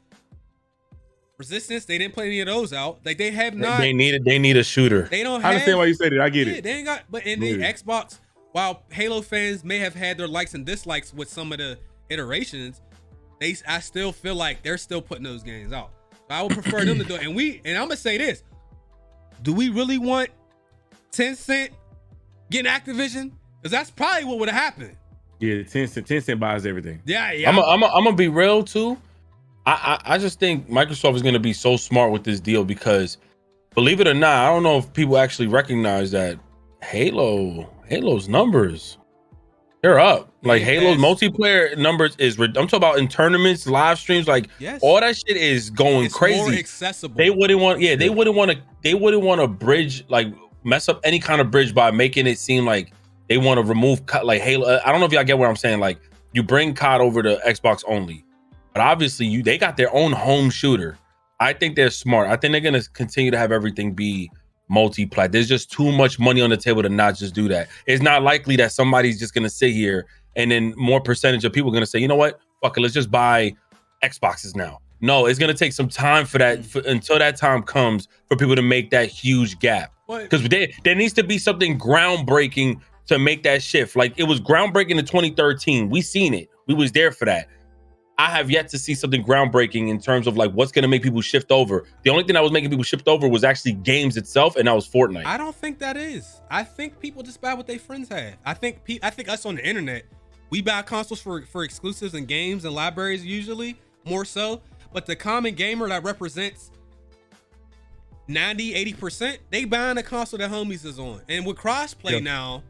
Resistance, they didn't put any of those out. Like, they have not. They need a shooter. They don't. I understand why you said it. I get it. They ain't got. But in the Xbox, while Halo fans may have had their likes and dislikes with some of the iterations, I still feel like they're still putting those games out. I would prefer them to do it. And I'm gonna say this: do we really want Tencent getting Activision? Because that's probably what would have happened. Yeah, Tencent buys everything. Yeah. I'm gonna be real too. I just think Microsoft is going to be so smart with this deal because, believe it or not, I don't know if people actually recognize that Halo's numbers, they're up. Like, Halo's multiplayer numbers I'm talking about in tournaments, live streams, like all that shit is going crazy. More accessible. They wouldn't want to bridge, like mess up any kind of bridge by making it seem like they want to remove like Halo. I don't know if y'all get what I'm saying. Like, you bring COD over to Xbox only. But obviously, they got their own home shooter. I think they're smart. I think they're going to continue to have everything be multi-plat. There's just too much money on the table to not just do that. It's not likely that somebody's just going to sit here and then more percentage of people are going to say, you know what? Fuck it, let's just buy Xboxes now. No, it's going to take some time for that, until that time comes for people to make that huge gap. Because there needs to be something groundbreaking to make that shift. Like, it was groundbreaking in 2013. We seen it. We was there for that. I have yet to see something groundbreaking in terms of like what's going to make people shift over. The only thing that was making people shift over was actually games itself, and that was Fortnite. I don't think that is. I think people just buy what their friends have. I think us on the internet, we buy consoles for exclusives and games and libraries usually, more so. But the common gamer that represents 90-80%, they buying a console that homies is on. And with crossplay now,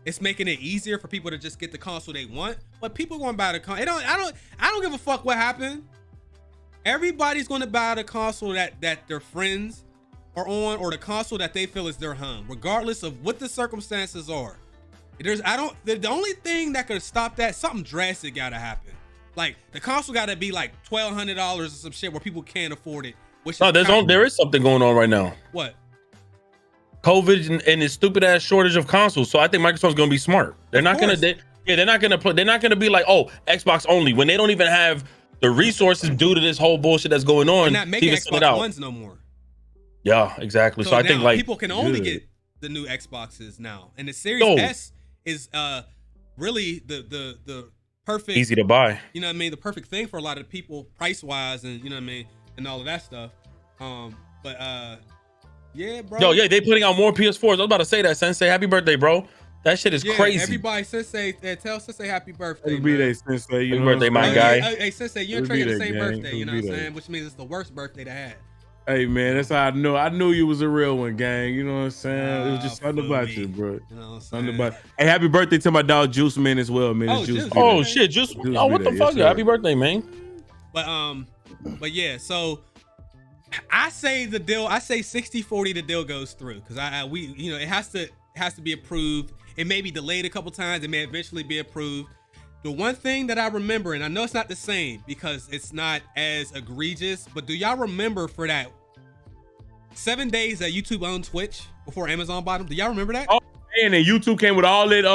it's making it easier for people to just get the console they want. But people going to buy the console. I don't give a fuck what happened. Everybody's going to buy the console that their friends are on, or the console that they feel is their home, regardless of what the circumstances are. The only thing that could stop that, something drastic got to happen. Like, the console got to be like $1,200 or some shit where people can't afford it. There is something going on right now. What? COVID and this stupid ass shortage of consoles. So I think Microsoft's going to be smart. They're not going to. Yeah, they're not gonna be like, oh, Xbox only, when they don't even have the resources due to this whole bullshit that's going on. They're not making Xbox Ones no more. Yeah, exactly. So I think like people can only get the new Xboxes now, and the Series S is really the perfect, easy to buy. You know what I mean? The perfect thing for a lot of people, price wise, and you know what I mean, and all of that stuff. Yeah, bro. Yo, yeah, they putting out more PS4s. I was about to say that. Sensei, happy birthday, bro. That shit is crazy. Everybody, Sensei, tell Sensei happy birthday. Happy birthday, Sensei. Happy birthday, my guy. Hey, Sensei, you and Trey got the same birthday. You know what I'm saying? Which means it's the worst birthday to have. Hey man, that's how I know. I knew you was a real one, gang. You know what I'm saying? It was just something about you, bro. You know what I'm saying? Hey, happy birthday to my dog Juice Man as well, man. Shit, Juice. Oh, what the fuck? Happy birthday, man. But yeah, so I say the deal. I say 60-40 the deal goes through because it has to be approved. It may be delayed a couple times. It may eventually be approved. The one thing that I remember, and I know it's not the same because it's not as egregious, but do y'all remember for that 7 days that YouTube owned Twitch before Amazon bought them? Do y'all remember that? Oh man, and YouTube came with all of it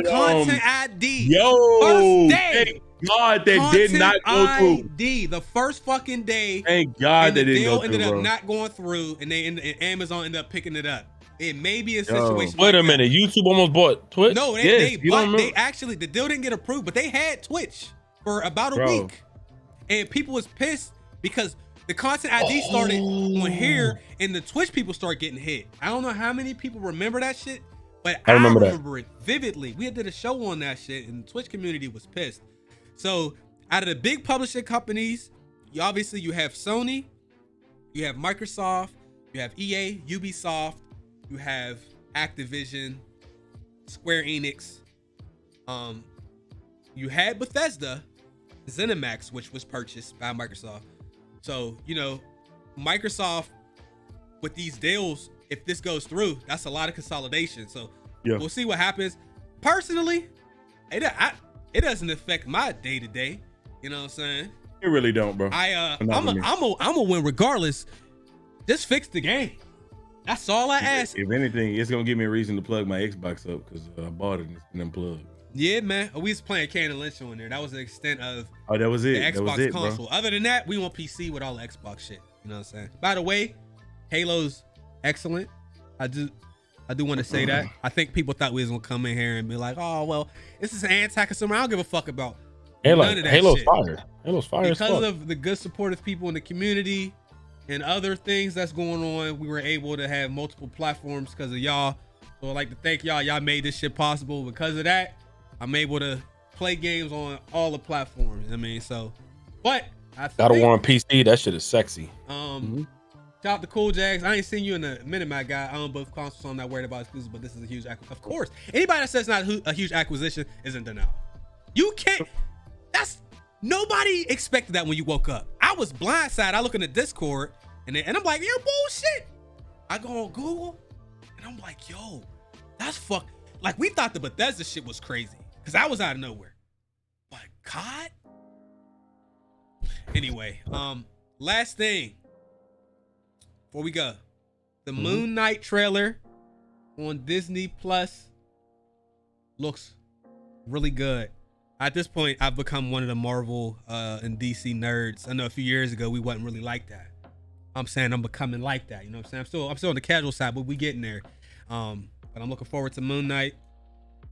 content ID. Yo, first day. Thank God that did not go through. The first fucking day. Thank God that didn't go through. The deal ended bro. up not going through, and Amazon ended up picking it up. It may be a situation. Wait a minute, YouTube almost bought Twitch? No, they actually, the deal didn't get approved, but they had Twitch for about a week. And people was pissed because the content ID started on here and the Twitch people started getting hit. I don't know how many people remember that shit, but I remember it vividly. We did a show on that shit and the Twitch community was pissed. So out of the big publishing companies, you have Sony, you have Microsoft, you have EA, Ubisoft, you have Activision, Square Enix. You had Bethesda, ZeniMax, which was purchased by Microsoft. So, Microsoft with these deals, if this goes through, that's a lot of consolidation. So we'll see what happens. Personally, it doesn't affect my day to day. You know what I'm saying? It really don't, bro. I'm a win regardless. Just fix the game. That's all I ask. If anything, it's gonna give me a reason to plug my Xbox up because I bought it and it's been unplugged. Yeah, man. We was playing Cannon Lynch on there. That was the extent of that was it. The Xbox console. Bro. Other than that, we want PC with all the Xbox shit. You know what I'm saying? By the way, Halo's excellent. I do want to say that. I think people thought we was gonna come in here and be like, oh well, this is an anti-consumer. I don't give a fuck about none of that Halo's shit. fire. Halo's fire because of the good supportive people in the community and other things that's going on. We were able to have multiple platforms because of y'all. So I'd like to thank y'all. Y'all made this shit possible. Because of that, I'm able to play games on all the platforms. I mean, but I got a war on PC. That shit is sexy. Shout out to Cool Jags. I ain't seen you in a minute, my guy. I own both consoles, so I'm not worried about exclusives, but this is a huge acquisition. Of course, anybody that says not a huge acquisition isn't denial. You can't. Nobody expected that when you woke up. I was blindsided. I look in the Discord and I'm like, yo, bullshit. I go on Google and I'm like, yo, that's fuck. Like we thought the Bethesda shit was crazy because that was out of nowhere. But God. Anyway, last thing before we go, the Moon Knight trailer on Disney Plus looks really good. At this point, I've become one of the Marvel and DC nerds. I know a few years ago we wasn't really like that. I'm saying I'm becoming like that. You know what I'm saying? I'm still on the casual side, but we getting there. But I'm looking forward to Moon Knight.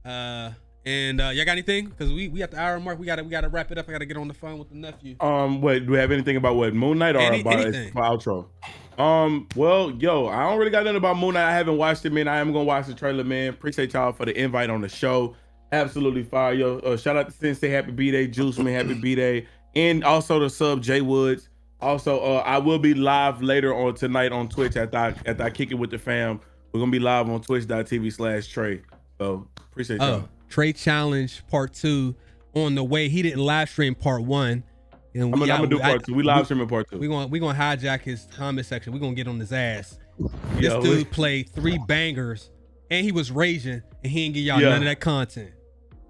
And y'all got anything? Because we at the hour mark. We gotta wrap it up. I gotta get on the phone with the nephew. Wait, do we have anything about what Moon Knight or about outro? Well, yo, I don't really got nothing about Moon Knight. I haven't watched it, man. I am gonna watch the trailer, man. Appreciate y'all for the invite on the show. Absolutely fire, yo. Shout out to Sensei, happy B-Day, Juice Man, happy B-Day, and also the sub Jay Woods. Also, I will be live later on tonight on Twitch after I kick it with the fam. We're gonna be live on twitch.tv/Trey. So appreciate y'all. Trey Challenge Part 2 on the way. He didn't live stream Part 1. And I'm gonna do Part 2. We live streaming Part 2. We gonna hijack his comment section. We're gonna get on his ass. This dude played 3 bangers and he was raging and he didn't give y'all none of that content.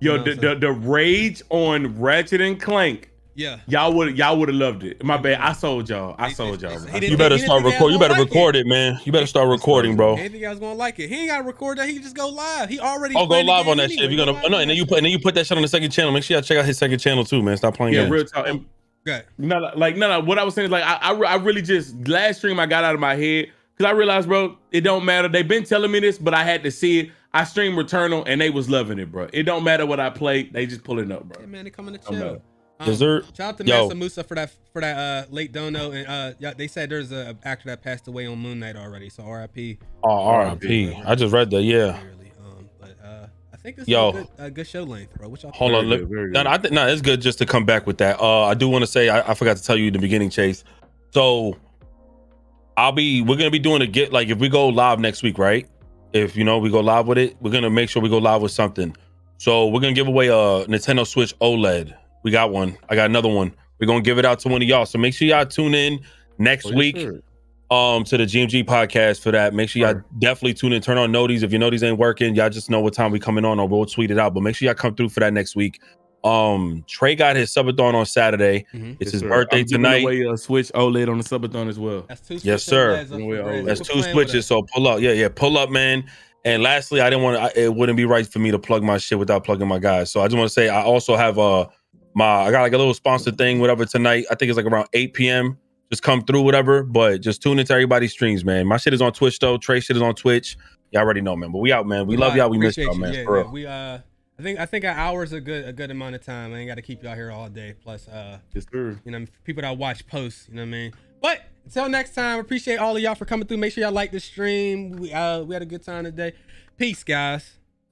Yo, the rage on Ratchet and Clank Yeah. Y'all would have loved it. My bad. I sold y'all. Bro. You better start recording. You better record it, man. You better start recording, bro. He didn't think I was gonna like it. He ain't gotta record that. He can just go live. He already. Oh, go live on that shit. If you're gonna, no, and then you put that shit on the second channel. Make sure y'all check out his second channel too, man. Stop playing games. Real talk. Okay. No. What I was saying is like I really just last stream I got out of my head because I realized, bro, it don't matter. They've been telling me this, but I had to see it. I streamed Returnal and they was loving it, bro. It don't matter what I play. They just pulling up, bro. Hey, man, they coming to chill. Dessert. Shout out to Massa Musa for that late dono, and yeah, they said there's a actor that passed away on Moon Knight already, so R.I.P. Oh, R.I.P. I just read that, yeah. But I think this is a good show length, bro. What y'all hold on, it's good just to come back with that. I do want to say I forgot to tell you in the beginning, Chase. So we're gonna be doing if we go live next week, right? If we go live with it, we're gonna make sure we go live with something. So we're gonna give away a Nintendo Switch OLED. We got one. I got another one. We're gonna give it out to one of y'all. So make sure y'all tune in next week to the GMG podcast for that. Make sure y'all definitely tune in, turn on noties. If your noties ain't working, y'all just know what time we coming on or we'll tweet it out. But make sure y'all come through for that next week. Trey got his subathon on Saturday. It's his birthday tonight. Away a Switch OLED on the subathon as well. That's two yes, sir. That's two switches. So pull up. Yeah, pull up, man. And lastly, it wouldn't be right for me to plug my shit without plugging my guys. So I just want to say I also have I got like a little sponsored thing, whatever, tonight. I think it's like around 8 p.m. Just come through, whatever. But just tune into everybody's streams, man. My shit is on Twitch though. Trey shit is on Twitch. Y'all already know, man. But we out, man. We love y'all. We miss y'all, man. Yeah. We I think an hour is a good amount of time. I ain't got to keep y'all here all day. Plus, people that watch posts. You know what I mean? But until next time, appreciate all of y'all for coming through. Make sure y'all like the stream. We had a good time today. Peace, guys.